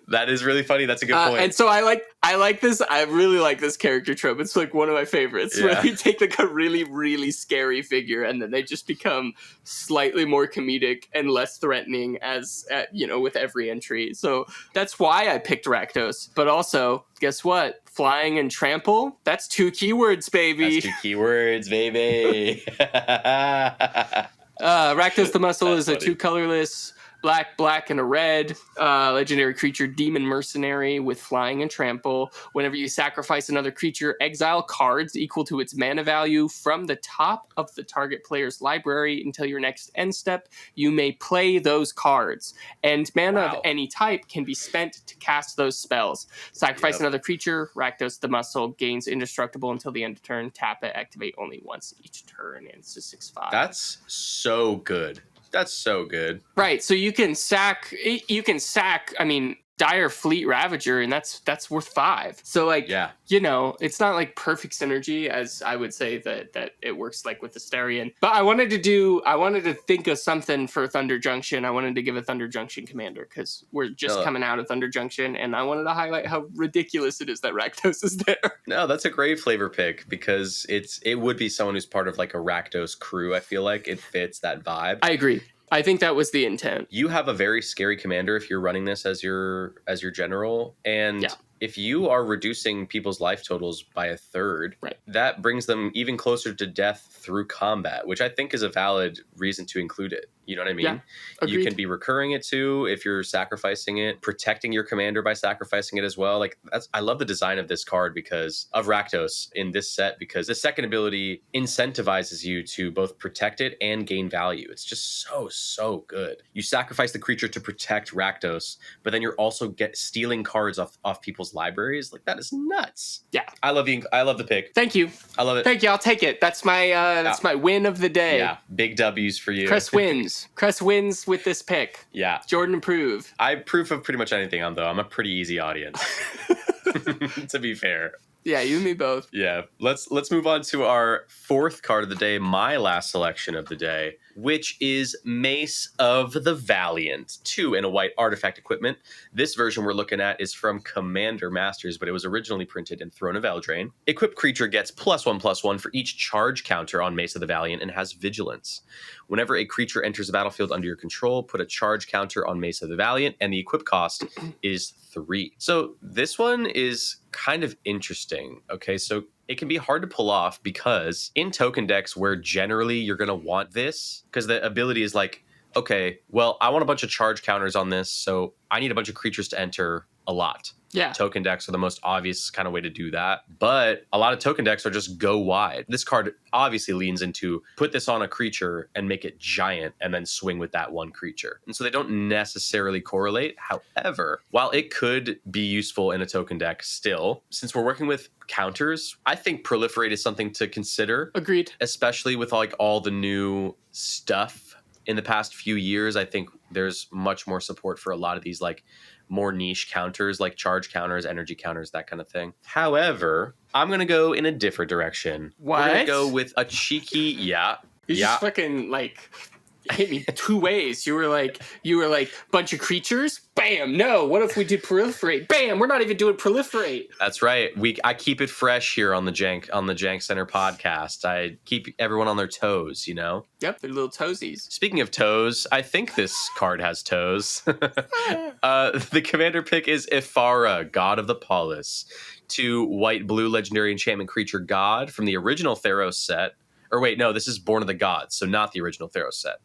That is really funny. That's a good point. And so I like this. I really like this character trope. It's like one of my favorites. Where you take like a really, really scary figure, and then they just become slightly more comedic and less threatening with every entry. So that's why I picked Rakdos. But also, guess what? Flying and trample, that's 2 keywords, baby. That's 2 keywords, baby. Rakdos the Muscle is a 2 colorless, black, and a red legendary creature, demon mercenary with flying and trample. Whenever you sacrifice another creature, exile cards equal to its mana value from the top of the target player's library until your next end step. You may play those cards, and mana of any type can be spent to cast those spells. Sacrifice another creature, Rakdos the Muscle gains indestructible until the end of turn. Tap it, activate only once each turn, and it's a 6/5. That's so good. That's so good. Right. So you can sack, I mean, Dire Fleet Ravager, and that's worth 5. So like, it's not like perfect synergy, as I would say that it works like with Astarion. But I wanted to think of something for Thunder Junction. I wanted to give a Thunder Junction commander, because we're just coming out of Thunder Junction, and I wanted to highlight how ridiculous it is that Rakdos is there. No, that's a great flavor pick, because it would be someone who's part of like a Rakdos crew. I feel like it fits that vibe. I agree. I think that was the intent. You have a very scary commander if you're running this as your general, and if you are reducing people's life totals by 1/3, that brings them even closer to death through combat, which I think is a valid reason to include it. You know what I mean? Yeah, you can be recurring it too if you're sacrificing it, protecting your commander by sacrificing it as well. Like I love the design of this card because of Rakdos in this set, because the second ability incentivizes you to both protect it and gain value. It's just so good. You sacrifice the creature to protect Rakdos, but then you're also stealing cards off people's libraries. Like that is nuts. Yeah, I love the pick. Thank you. I love it. Thank you. I'll take it. That's my win of the day. Yeah, big W's for you. Cress wins. Cress wins with this pick. Yeah. Jordan approve. I approve of pretty much anything I'm a pretty easy audience. To be fair. Yeah, you and me both. Yeah. Let's move on to our 4th card of the day, my last selection of the day, which is Mace of the Valiant, 2 in a white artifact equipment. This version we're looking at is from Commander Masters, but it was originally printed in Throne of Eldraine. Equipped creature gets +1/+1 for each charge counter on Mace of the Valiant and has Vigilance. Whenever a creature enters the battlefield under your control, put a charge counter on Mace of the Valiant, and the equip cost is 3. So this one is kind of interesting. Okay, so it can be hard to pull off because in token decks where generally you're going to want this, because the ability is like, okay, well, I want a bunch of charge counters on this, so I need a bunch of creatures to enter a lot. Yeah. Token decks are the most obvious kind of way to do that. But a lot of token decks are just go wide. This card obviously leans into put this on a creature and make it giant and then swing with that one creature. And so they don't necessarily correlate. However, while it could be useful in a token deck still, since we're working with counters, I think proliferate is something to consider. Agreed. Especially with like all the new stuff in the past few years. I think there's much more support for a lot of these like more niche counters, like charge counters, energy counters, that kind of thing. However, I'm going to go in a different direction. What? We're going to go with a cheeky, You just fucking like hit me two ways. You were like, bunch of creatures? Bam! No, what if we did proliferate? Bam! We're not even doing proliferate. That's right. I keep it fresh here on the Jank Center podcast. I keep everyone on their toes, you know? Yep, they're little toesies. Speaking of toes, I think this card has toes. The commander pick is Ifara, God of the Polis. 2 white-blue legendary enchantment creature god from the original Theros set. Or wait, no, this is Born of the Gods, so not the original Theros set.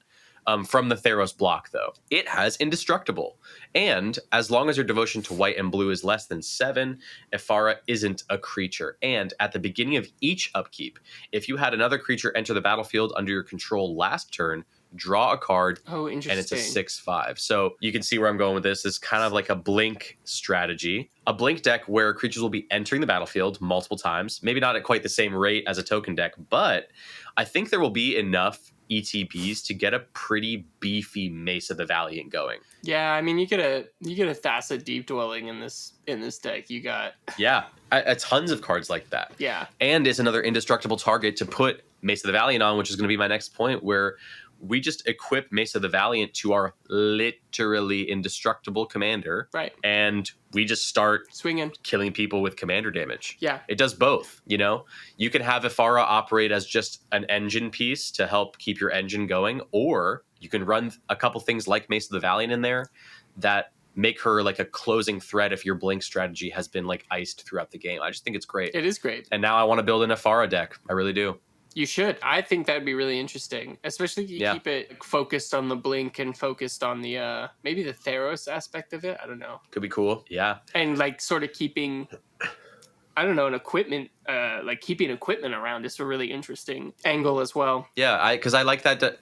From the Theros block, though. It has Indestructible. And as long as your devotion to white and blue is less than 7, Ifara isn't a creature. And at the beginning of each upkeep, if you had another creature enter the battlefield under your control last turn, draw a card. Oh, interesting. And it's a 6/5. So you can see where I'm going with this. It's kind of like a blink strategy. A blink deck where creatures will be entering the battlefield multiple times. Maybe not at quite the same rate as a token deck, but I think there will be enough ETBs to get a pretty beefy Mace of the Valiant going. Yeah, I mean, you get a Thassa Deep Dwelling in this deck. You got tons of cards like that. Yeah, and it's another indestructible target to put Mace of the Valiant on, which is going to be my next point, where we just equip Mace of the Valiant to our literally indestructible commander. Right. And we just start swinging, killing people with commander damage. Yeah. It does both, you know? You can have Ifara operate as just an engine piece to help keep your engine going, or you can run a couple things like Mace of the Valiant in there that make her like a closing threat if your blink strategy has been like iced throughout the game. I just think it's great. It is great. And now I want to build an Ifara deck. I really do. You should. I think that would be really interesting, especially if you keep it focused on the blink and focused on the maybe the Theros aspect of it. I don't know. Could be cool. Yeah. And like sort of keeping, I don't know, an equipment, like keeping equipment around is a really interesting angle as well. Yeah, because I like that.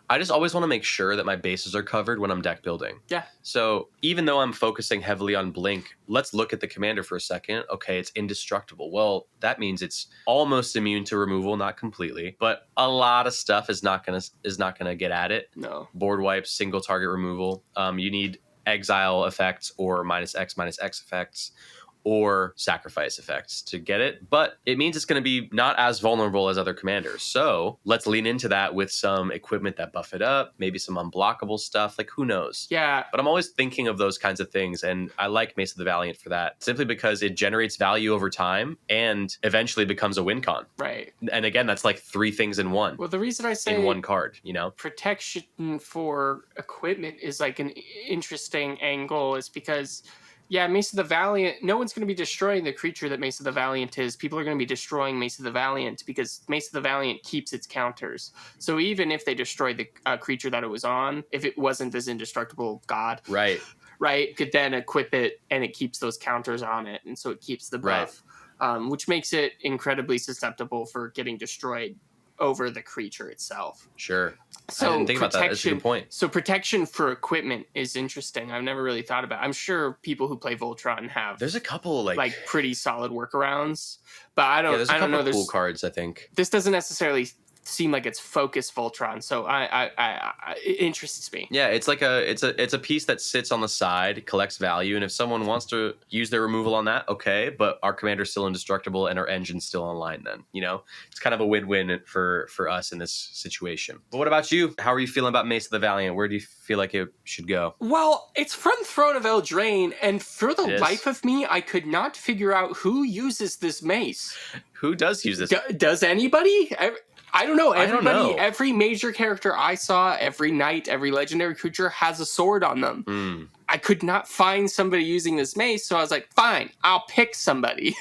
I just always want to make sure that my bases are covered when I'm deck building. Yeah. So even though I'm focusing heavily on blink, let's look at the commander for a second. Okay, it's indestructible. Well, that means it's almost immune to removal, not completely, but a lot of stuff is not gonna get at it. No. Board wipes, single target removal. You need exile effects or -X effects, or sacrifice effects to get it, but it means it's going to be not as vulnerable as other commanders. So let's lean into that with some equipment that buff it up, maybe some unblockable stuff, like who knows? Yeah. But I'm always thinking of those kinds of things, and I like Mace of the Valiant for that, simply because it generates value over time and eventually becomes a win con. Right. And again, that's like 3 things in one. Well, the reason I say in one card, you know? Protection for equipment is like an interesting angle is because Mace of the Valiant, no one's going to be destroying the creature that Mace of the Valiant is. People are going to be destroying Mace of the Valiant because Mace of the Valiant keeps its counters. So even if they destroyed the creature that it was on, if it wasn't this indestructible god, right, could then equip it and it keeps those counters on it. And so it keeps the buff, which makes it incredibly susceptible for getting destroyed over the creature itself. Sure. So I didn't think about that. That's a good point. So protection for equipment is interesting. I've never really thought about it. I'm sure people who play Voltron have there's a couple like pretty solid workarounds, but I don't. Yeah, there's a I don't couple know. Cool cards. I think this doesn't necessarily seem like it's focused Voltron, so it interests me. Yeah, it's like it's a piece that sits on the side, collects value, and if someone wants to use their removal on that, okay, but our commander's still indestructible and our engine's still online, then it's kind of a win-win for us in this situation. But what about you? How are you feeling about Mace of the Valiant? Where do you feel like it should go? Well, it's from Throne of Eldraine, and for the life of me, I could not figure out who uses this mace. Who does use this? Does anybody? I don't know. Every major character I saw, every knight, every legendary creature has a sword on them. I could not find somebody using this mace, so I was like, fine, I'll pick somebody.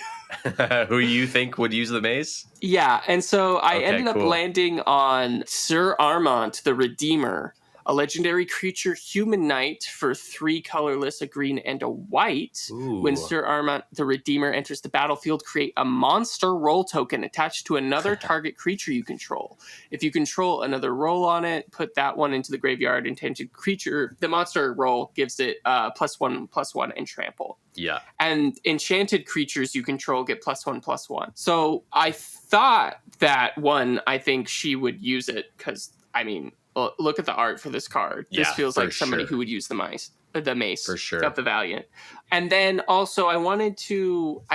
Who you think would use the mace? Yeah, and so I ended up landing on Sir Armont, the Redeemer. A legendary creature, Human Knight, for 3 colorless, a green and a white. Ooh. When Sir Armont the Redeemer enters the battlefield, create a monster role token attached to another target creature you control. If you control another role on it, put that one into the graveyard. Intended creature, the monster role gives it +1/+1 and trample. Yeah. And enchanted creatures you control get +1/+1. So I thought that one, I think she would use it because, I mean, look at the art for this card. This feels like somebody who would use the mace for sure. of the Valiant. And then also I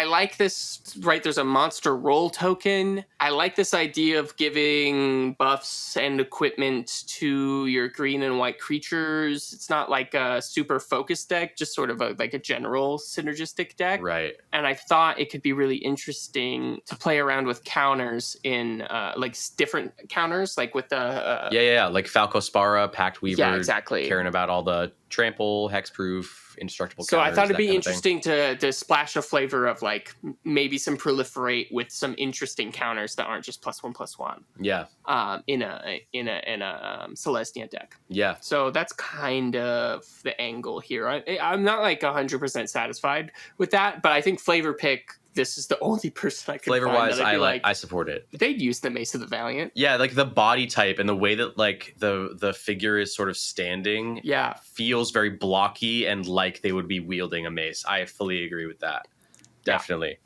like this, right? There's a monster role token. I like this idea of giving buffs and equipment to your green and white creatures. It's not like a super focused deck, just sort of like a general synergistic deck. Right. And I thought it could be really interesting to play around with counters in like different counters, like with the... like Falcospara, Pact Weaver. Yeah, exactly. Caring about all the trample, hexproof, indestructible counters. So I thought it'd be interesting to splash a flavor of like maybe some proliferate with some interesting counters that aren't just +1/+1. Yeah. In a Celestia deck. Yeah. So that's kind of the angle here. I'm not like 100% satisfied with that, but I think Flavor Pick, this is the only person I could flavor find wise, I support it. They'd use the Mace of the Valiant. Yeah, like the body type and the way that like the figure is sort of standing. Yeah, feels very blocky and like they would be wielding a mace. I fully agree with that. Definitely.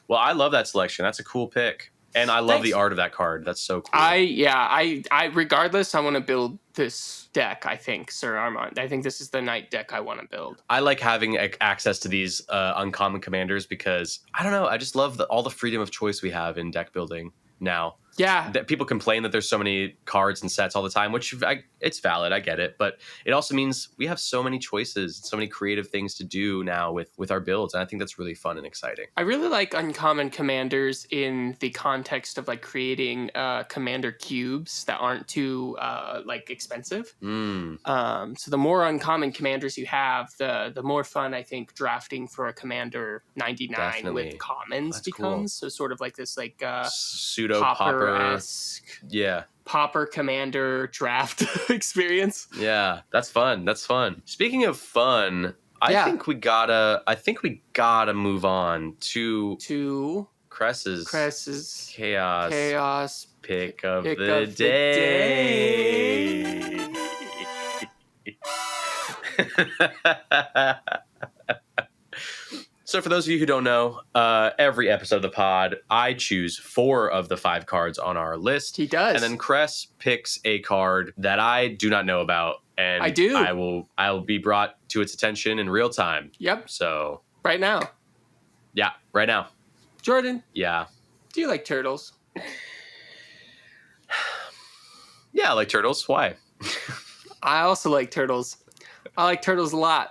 Well, I love that selection. That's a cool pick. And I love the art of that card. That's so cool. I regardless, I want to build this deck, I think, Sir Armont. I think this is the Knight deck I want to build. I like having access to these uncommon commanders because, I don't know, I just love all the freedom of choice we have in deck building now. Yeah. People complain that there's so many cards and sets all the time, which it's valid. I get it. But it also means we have so many choices, so many creative things to do now with our builds. And I think that's really fun and exciting. I really like uncommon commanders in the context of like creating commander cubes that aren't too like expensive. So the more uncommon commanders you have, the more fun I think drafting for a commander 99 Definitely. With commons becomes. Cool. So sort of like this like pseudo popper. Yeah. Pauper commander draft experience. Yeah, that's fun. Speaking of fun, I think we gotta move on to Cress's chaos pick of the day. So for those of you who don't know, every episode of the pod, I choose 4 of the 5 cards on our list. He does. And then Cress picks a card that I do not know about. And I do. I will be brought to its attention in real time. Yep. So. Right now. Yeah, right now. Jordan. Yeah. Do you like turtles? Yeah, I like turtles. Why? I also like turtles. I like turtles a lot.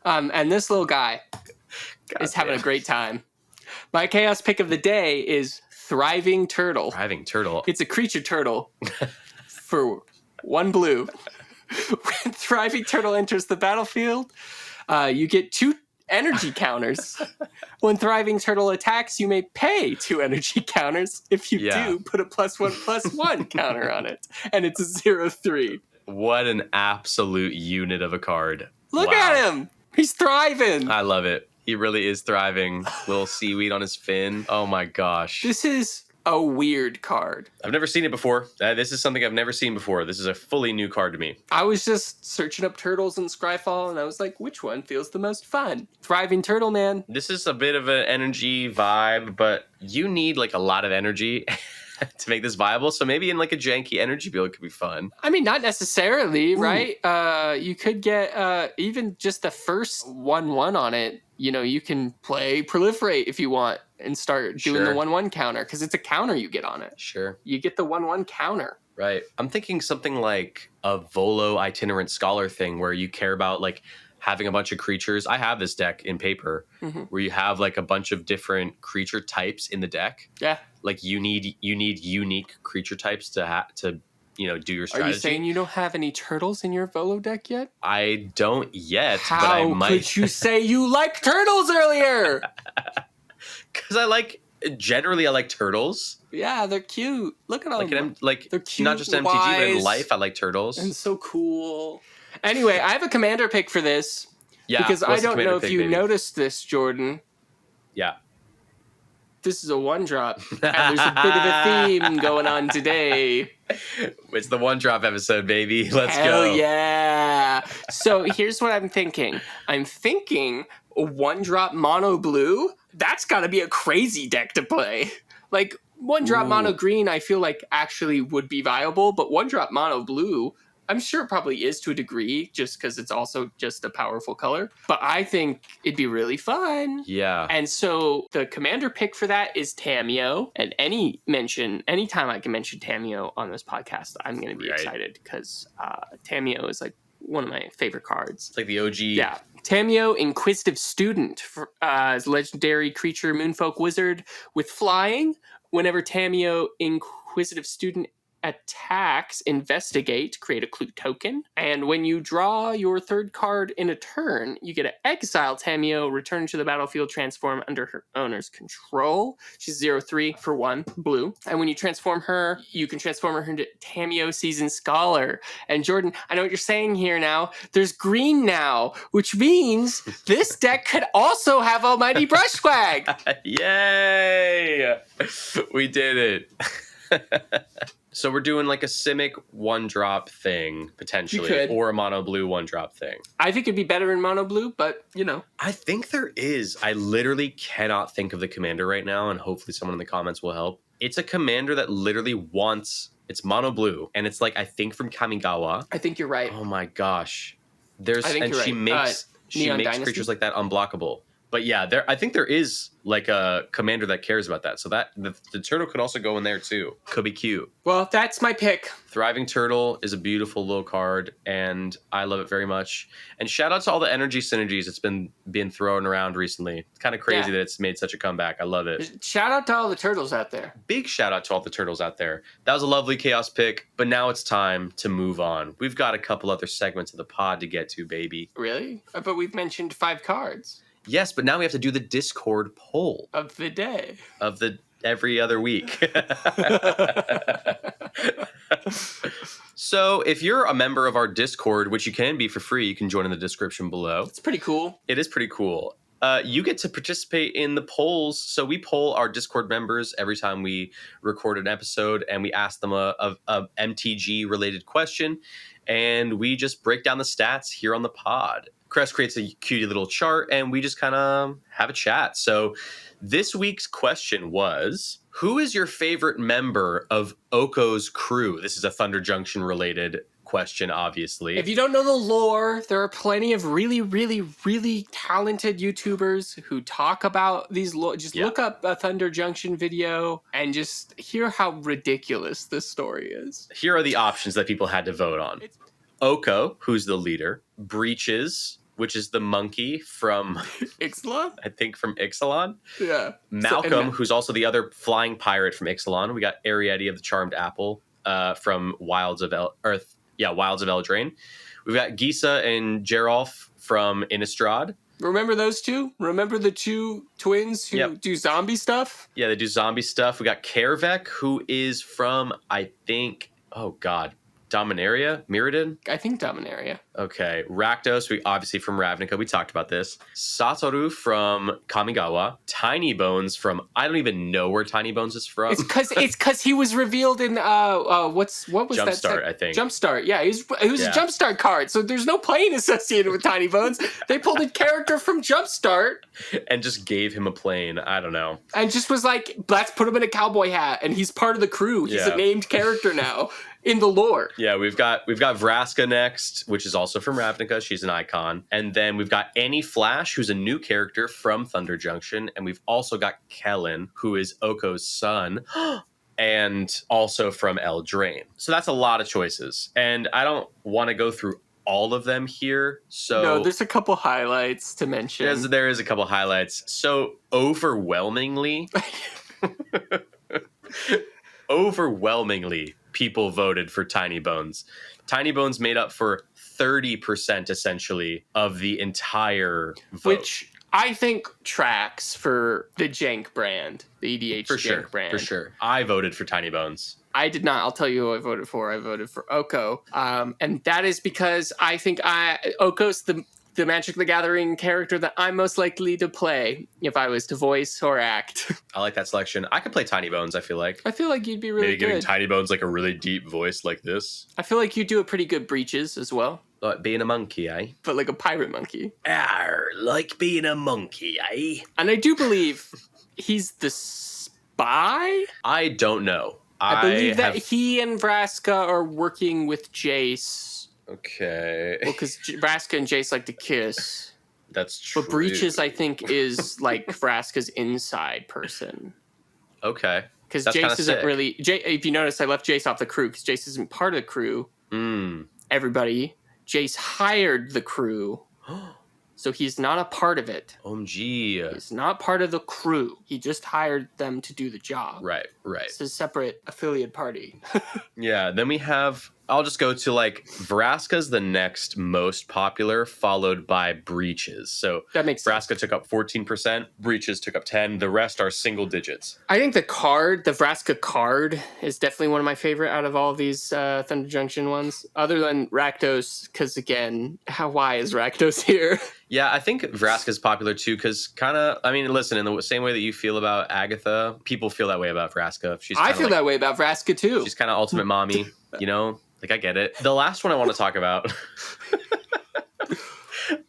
And this little guy is having a great time. My chaos pick of the day is Thriving Turtle. Thriving Turtle. It's a creature turtle for 1 blue. When Thriving Turtle enters the battlefield, you get 2 energy counters. When Thriving Turtle attacks, you may pay 2 energy counters. If you do, put a +1/+1 counter on it. And it's a 0/3. What an absolute unit of a card. Look at him. He's thriving. I love it. He really is thriving. Little seaweed on his fin. Oh my gosh. This is a weird card. I've never seen it before. This is something I've never seen before. This is a fully new card to me. I was just searching up turtles in Scryfall, and I was like, which one feels the most fun? Thriving Turtle, man. This is a bit of an energy vibe, but you need like a lot of energy to make this viable. So maybe in like a janky energy build could be fun. I mean, not necessarily, right? You could get even just the first 1/1 on it. You know, you can play Proliferate if you want and start doing the 1/1 counter because it's a counter you get on it. Sure. You get the 1/1 counter. Right. I'm thinking something like a Volo Itinerant Scholar thing where you care about like having a bunch of creatures. I have this deck in paper where you have like a bunch of different creature types in the deck. Yeah. Like you need unique creature types to do your strategy. Are you saying you don't have any turtles in your Volo deck yet? I don't yet, but I might. How could you say you like turtles earlier? Because I like Generally, I like turtles. Yeah, they're cute. Look at them. They're cute, not just MTG, but in life, I like turtles. And so cool. Anyway, I have a commander pick for this. Yeah, because I don't know if you noticed this, Jordan. Yeah. This is a 1-drop, and there's a bit of a theme going on today. It's the 1-drop episode, baby. Let's Hell go. Yeah. So here's what I'm thinking. I'm thinking a 1-drop mono blue. That's got to be a crazy deck to play. Like 1-drop mono green, I feel like actually would be viable, but 1-drop mono blue, I'm sure it probably is to a degree, just because it's also just a powerful color. But I think it'd be really fun. Yeah. And so the commander pick for that is Tamiyo. And anytime I can mention Tamiyo on this podcast, I'm going to be excited because Tamiyo is like one of my favorite cards. It's like the OG. Yeah. Tamiyo, Inquisitive Student, as legendary creature, Moonfolk Wizard with flying. Whenever Tamiyo, Inquisitive Student attacks, investigate, create a clue token. And when you draw your 3rd card in a turn, you get to exile Tamiyo, return to the battlefield, transform under her owner's control. She's 0/3 for 1 blue. And when you transform her, you can transform her into Tamiyo Seasoned Scholar. And Jordan, I know what you're saying here now. There's green now, which means this deck could also have Almighty Brushwag. Yay! We did it. So we're doing like a Simic 1-drop thing, potentially, or a mono blue 1-drop thing. I think it'd be better in mono blue, but, you know. I think there is. I literally cannot think of the commander right now, and hopefully someone in the comments will help. It's a commander that literally it's mono blue, and it's like, I think from Kamigawa. I think you're right. Oh my gosh. She makes creatures like that unblockable. But yeah, I think there is like a commander that cares about that. So that the turtle could also go in there too. Could be cute. Well, that's my pick. Thriving Turtle is a beautiful little card, and I love it very much. And shout out to all the energy synergies that's been being thrown around recently. It's kind of crazy that it's made such a comeback. I love it. Shout out to all the turtles out there. Big shout out to all the turtles out there. That was a lovely Chaos pick, but now it's time to move on. We've got a couple other segments of the pod to get to, baby. Really? But we've mentioned 5 cards. Yes, but now we have to do the Discord poll. Of the day. Of the every other week. So if you're a member of our Discord, which you can be for free, you can join in the description below. It's pretty cool. It is pretty cool. You get to participate in the polls. So we poll our Discord members every time we record an episode, and we ask them a MTG related question, and we just break down the stats here on the pod. Crest creates a cutie little chart, and we just kind of have a chat. So this week's question was, who is your favorite member of Oko's crew? This is a Thunder Junction related question, obviously. If you don't know the lore, there are plenty of really, really, really talented YouTubers who talk about these lore. Just look up a Thunder Junction video and just hear how ridiculous this story is. Here are the options that people had to vote on. Oko, who's the leader. Breaches, which is the monkey from Ixalan? I think from Ixalan. Yeah. Malcolm, who's also the other flying pirate from Ixalan. We got Ariete of the Charmed Apple from Wilds of Eldraine. We've got Gisa and Geralf from Innistrad. Remember those two? Remember the 2 twins who do zombie stuff? Yeah, they do zombie stuff. We got Kervek, who is from, I think, Dominaria? Mirrodin? I think Dominaria. Okay. Rakdos, we obviously from Ravnica. We talked about this. Satoru from Kamigawa. Tiny Bones from, I don't even know where Tiny Bones is from. It's because he was revealed in what was Jumpstart, I think. Jumpstart, yeah. He was a Jumpstart card, so there's no plane associated with Tiny Bones. They pulled a character from Jumpstart and just gave him a plane. I don't know. And just was like, let's put him in a cowboy hat, and he's part of the crew. He's a named character now. In the lore. Yeah, we've got Vraska next, which is also from Ravnica. She's an icon. And then we've got Annie Flash, who's a new character from Thunder Junction. And we've also got Kellen, who is Oko's son, and also from Eldraine. So that's a lot of choices. And I don't want to go through all of them here. So no, there's a couple highlights to mention. There is a couple highlights. So overwhelmingly, people voted for Tiny Bones. Tiny Bones made up for 30% essentially of the entire vote. Which I think tracks for the Jank brand, the EDH Jank brand. For sure. I voted for Tiny Bones. I did not. I'll tell you who I voted for. I voted for Oko. And that is because I think Oko's the Magic the Gathering character that I'm most likely to play if I was to voice or act. I like that selection. I could play Tiny Bones, I feel like. I feel like you'd be really Maybe good. giving Tiny Bones like a really deep voice like this. I feel like you do a pretty good Breaches as well. Like being a monkey, eh? But like a pirate monkey. Like being a monkey, eh? And I do believe he's the spy? I don't know. I believe that he and Vraska are working with Jace. Okay. Well, because Vraska and Jace like to kiss. That's true. But Breaches, I think, is like Vraska's inside person. Okay. Because Jace isn't really... if you notice, I left Jace off the crew because Jace isn't part of the crew. Everybody. Jace hired the crew. So he's not a part of it. OMG. He's not part of the crew. He just hired them to do the job. Right. It's a separate affiliate party. Yeah, then we have... I'll just go to like Vraska's the next most popular, followed by Breaches. So that makes sense. Vraska took up 14%, Breaches took up 10%. The rest are single digits. I think the Vraska card, is definitely one of my favorite out of all of these Thunder Junction ones. Other than Rakdos, because again, why is Rakdos here? Yeah, I think Vraska's popular too, because listen, in the same way that you feel about Agatha, people feel that way about Vraska. I feel that way about Vraska too. She's kind of ultimate mommy, you know? Like, I get it. The last one I want to talk about,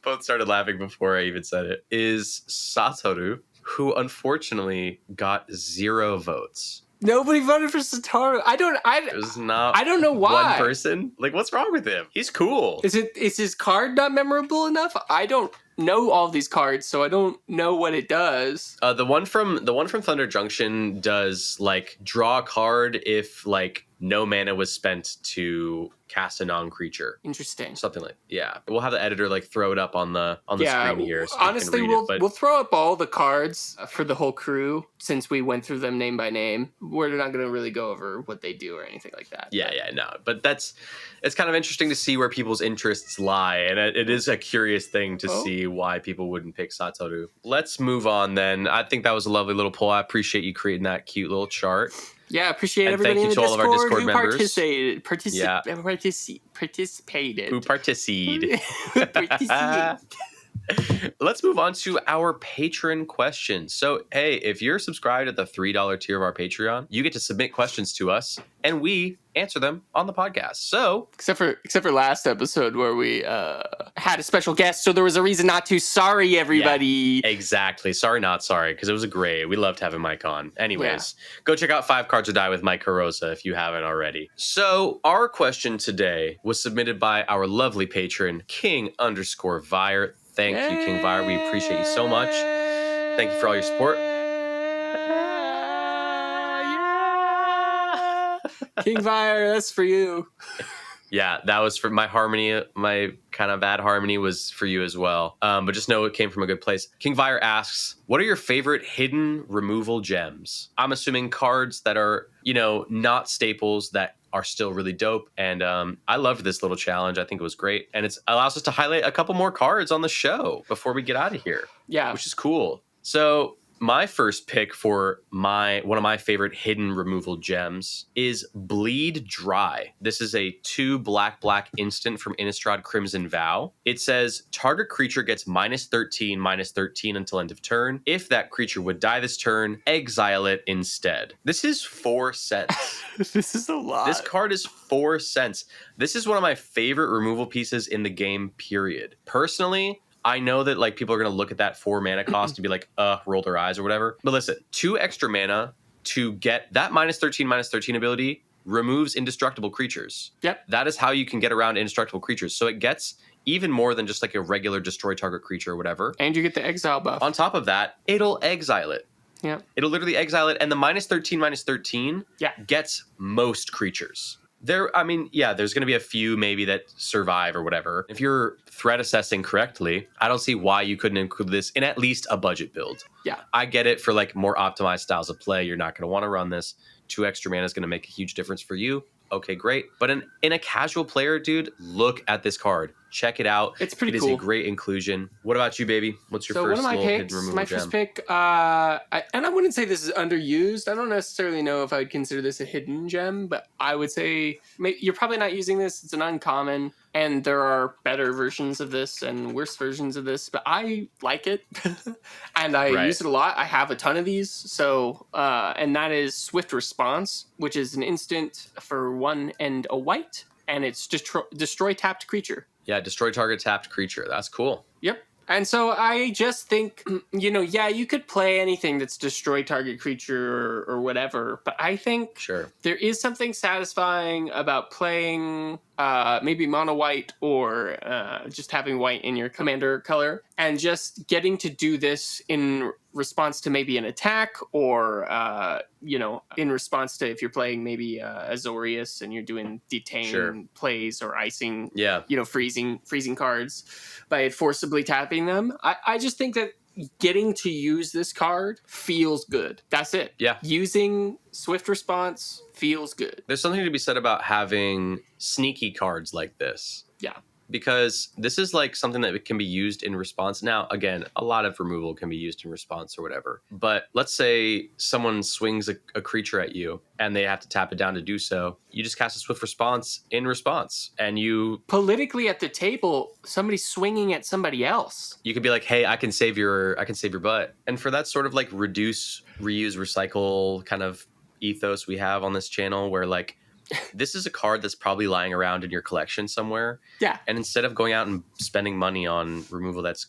both started laughing before I even said it, is Satoru, who unfortunately got 0 votes. Nobody voted for Satoru. I don't know why. One person? Like, what's wrong with him? He's cool. Is his card not memorable enough? I don't know all these cards, so I don't know what it does. The one from Thunder Junction does like draw a card if like no mana was spent to cast a non-creature. Interesting. Something like, yeah. We'll have the editor like throw it up on the screen here. So honestly, we'll throw up all the cards for the whole crew since we went through them name by name. We're not going to really go over what they do or anything like that. Yeah, no. But it's kind of interesting to see where people's interests lie, and it is a curious thing to see why people wouldn't pick Satoru. Let's move on then. I think that was a lovely little poll. I appreciate you creating that cute little chart. Yeah, appreciate everybody in the Discord who participated. Who participated. Let's move on to our patron questions. So, hey, if you're subscribed at the $3 tier of our Patreon, you get to submit questions to us, and we answer them on the podcast. So, except for last episode where we had a special guest, so there was a reason not to. Sorry, everybody. Yeah, exactly. Sorry, not sorry, because it was great. We loved having Mike on. Anyways, Go check out 5 Cards to Die with Mike Carosa if you haven't already. So, our question today was submitted by our lovely patron, King_Vire. Thank you, King Vire. We appreciate you so much. Thank you for all your support. King Vire, that's for you. Yeah, that was for my harmony. My kind of bad harmony was for you as well. But just know it came from a good place. King Vire asks, what are your favorite hidden removal gems? I'm assuming cards that are, not staples that are still really dope. And I loved this little challenge. I think it was great. And it allows us to highlight a couple more cards on the show before we get out of here. Yeah. Which is cool. So my first pick for one of my favorite hidden removal gems is Bleed Dry. This is a 2 black instant from Innistrad Crimson Vow. It says target creature gets -13/-13 until end of turn. If that creature would die this turn, exile it instead. This is 4 cents. This is a lot. This card is 4 cents. This is one of my favorite removal pieces in the game, period. Personally, I know that like people are going to look at that 4 mana cost and be like, roll their eyes or whatever. But listen, 2 extra mana to get that -13/-13 ability removes indestructible creatures. Yep. That is how you can get around indestructible creatures. So it gets even more than just like a regular destroy target creature or whatever. And you get the exile buff. On top of that, it'll exile it. Yeah. It'll literally exile it. And the -13/-13 gets most creatures. There's going to be a few maybe that survive or whatever. If you're threat assessing correctly, I don't see why you couldn't include this in at least a budget build. Yeah. I get it for like more optimized styles of play. You're not going to want to run this. 2 extra mana is going to make a huge difference for you. Okay, great. But in a casual player, dude, look at this card. Check it out. It's pretty cool. It is cool. a great inclusion. What about you, baby? What's your first one of my little picks, hidden removal my gem? first pick, and I wouldn't say this is underused. I don't necessarily know if I would consider this a hidden gem, but I would say you're probably not using this. It's an uncommon, and there are better versions of this and worse versions of this, but I like it, and I use it a lot. I have a ton of these, so and that is Swift Response, which is an instant for 1 and a white, and it's destroy tapped creature. Yeah, destroy target tapped creature. That's cool. Yep. And so I just think, you could play anything that's destroy target creature or whatever, but I think there is something satisfying about playing maybe mono white or just having white in your commander color and just getting to do this in response to maybe an attack or, in response to if you're playing maybe Azorius and you're doing detain plays or icing, freezing cards by forcibly tapping them. I just think that getting to use this card feels good. That's it. Yeah. Using Swift Response feels good. There's something to be said about having sneaky cards like this. Yeah. Because this is like something that can be used in response. Now, again, a lot of removal can be used in response or whatever. But let's say someone swings a creature at you and they have to tap it down to do so. You just cast a Swift Response in response. And you... Politically at the table, somebody's swinging at somebody else. You could be like, hey, I can save your butt. And for that sort of like reduce, reuse, recycle kind of ethos we have on this channel where like, this is a card that's probably lying around in your collection somewhere. Yeah. And instead of going out and spending money on removal that's,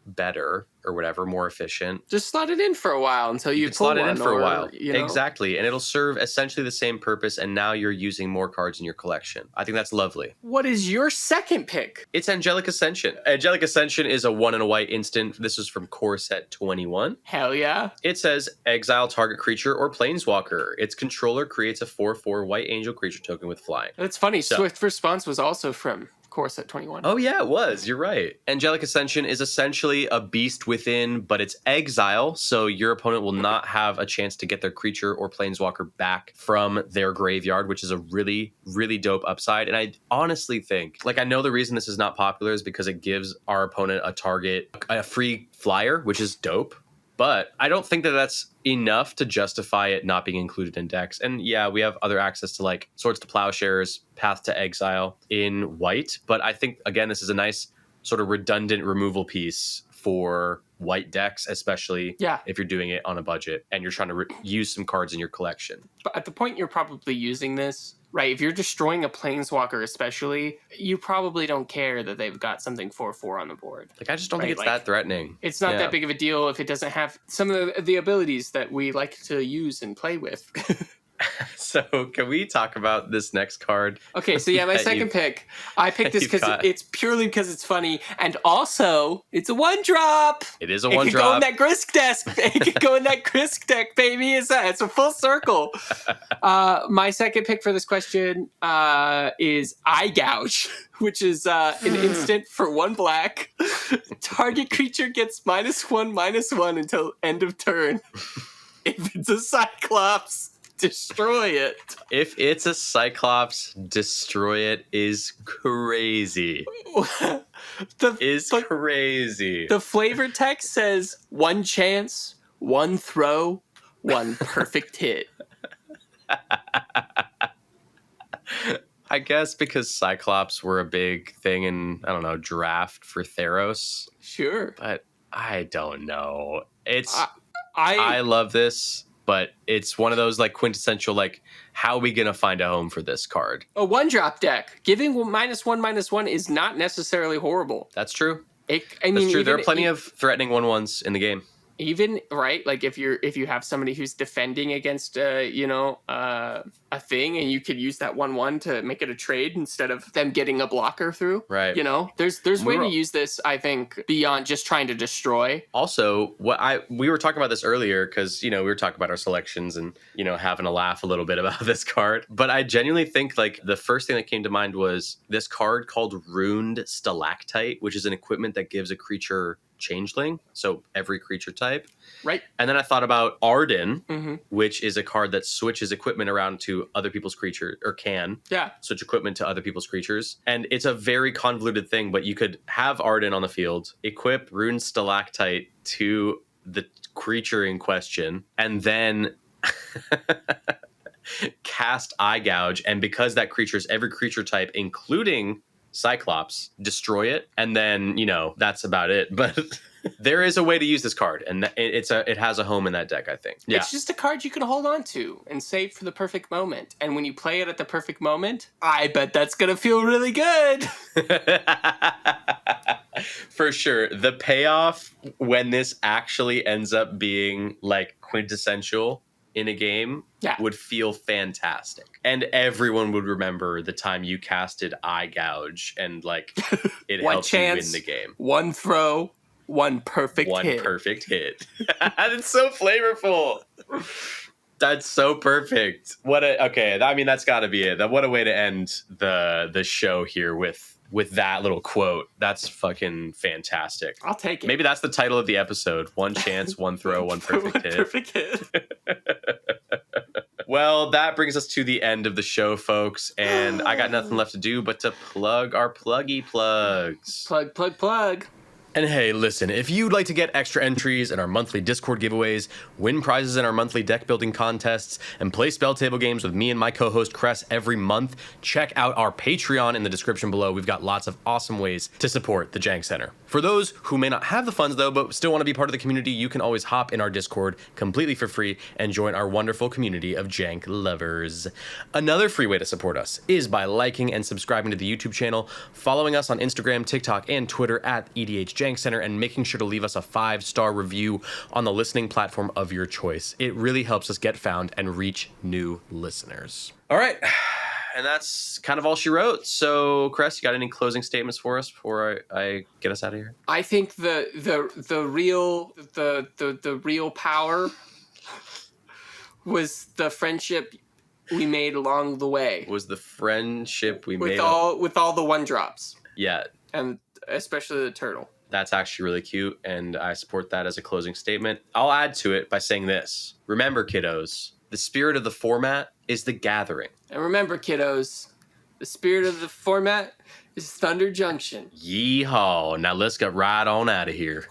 better or whatever, more efficient. Just slot it in for a while until you slot it in for a while. Exactly. And it'll serve essentially the same purpose. And now you're using more cards in your collection. I think that's lovely. What is your second pick? It's Angelic Ascension. Angelic Ascension is a 1 and a white instant. This is from Core Set 21. Hell yeah. It says exile target creature or planeswalker. Its controller creates a 4/4 white angel creature token with flying. That's funny. Swift Response was also from Core Set 21. Oh yeah, it was. You're right. Angelic Ascension is essentially a beast within, but it's exile, so your opponent will not have a chance to get their creature or planeswalker back from their graveyard, which is a really, really dope upside. And I honestly think, I know the reason this is not popular is because it gives our opponent a free flyer, which is dope. But I don't think that that's enough to justify it not being included in decks. And yeah, we have other access to Swords to Plowshares, Path to Exile in white. But I think, again, this is a nice sort of redundant removal piece for white decks, especially if you're doing it on a budget and you're trying to use some cards in your collection. But at the point you're probably using this, right, if you're destroying a planeswalker especially, you probably don't care that they've got something 4/4 on the board. I just don't think it's that threatening. It's not that big of a deal if it doesn't have some of the abilities that we like to use and play with. So can we talk about this next card? Okay, so my second pick. I picked this because it's purely because it's funny, and also it's a 1-drop. It is a 1-drop. It can go in that Grisk desk. It can go in that Grisk deck, baby. It's a full circle. My second pick for this question is Eye Gouge, which is an instant for 1 black. Target creature gets -1/-1 until end of turn. If it's a Cyclops, destroy it. If it's a Cyclops, destroy it is crazy. Crazy. The flavor text says 1 chance, 1 throw, 1 perfect hit. I guess because Cyclops were a big thing in, I don't know, draft for Theros. Sure. But I don't know. I love this. But it's one of those quintessential, how are we going to find a home for this card? A 1-drop deck. Giving -1/-1 is not necessarily horrible. That's true. That's true. There are plenty of threatening 1/1s in the game. Even, right, if you have somebody who's defending against, a thing and you could use that 1/1 to make it a trade instead of them getting a blocker through. Right. There's way to use this, I think, beyond just trying to destroy. Also, we were talking about this earlier because, we were talking about our selections and, having a laugh a little bit about this card. But I genuinely think the first thing that came to mind was this card called Runed Stalactite, which is an equipment that gives a creature changeling, so every creature type. Right. And then I thought about Arden, which is a card that switches equipment around to to other people's creatures, or can Yeah. switch equipment to other people's creatures. And it's a very convoluted thing, but you could have Arden on the field, equip Rune Stalactite to the creature in question, and then cast Eye Gouge. And because that creature is every creature type, including Cyclops, destroy it. And then, that's about it. But there is a way to use this card, and it has a home in that deck, I think. Yeah. It's just a card you can hold on to and save for the perfect moment. And when you play it at the perfect moment, I bet that's going to feel really good. For sure. The payoff when this actually ends up being like quintessential in a game would feel fantastic. And everyone would remember the time you casted Eye Gouge and like it helped you win the game. One throw, one perfect hit. One perfect hit. It's so flavorful. That's so perfect. That's got to be it. What a way to end the show here with that little quote. That's fucking fantastic. I'll take it. Maybe that's the title of the episode. One chance, one throw, one perfect hit. Perfect hit. Well, that brings us to the end of the show, folks. And I got nothing left to do but to plug our pluggy plugs. Plug. And hey, listen, if you'd like to get extra entries in our monthly Discord giveaways, win prizes in our monthly deck building contests, and play spell table games with me and my co-host Cress every month, check out our Patreon in the description below. We've got lots of awesome ways to support the Jank Center. For those who may not have the funds though, but still want to be part of the community, you can always hop in our Discord completely for free and join our wonderful community of Jank lovers. Another free way to support us is by liking and subscribing to the YouTube channel, following us on Instagram, TikTok, and Twitter at EDH Jank Center, and making sure to leave us a 5-star review on the listening platform of your choice. It really helps us get found and reach new listeners. All right. And that's kind of all she wrote. So, Cress, you got any closing statements for us before I get us out of here? I think the real power was the friendship we made along the way. Was the friendship we made with all the 1-drops. Yeah. And especially the turtle. That's actually really cute, and I support that as a closing statement. I'll add to it by saying this. Remember, kiddos, the spirit of the format is the gathering. And remember, kiddos, the spirit of the format is Thunder Junction. Yeehaw. Now let's get right on out of here.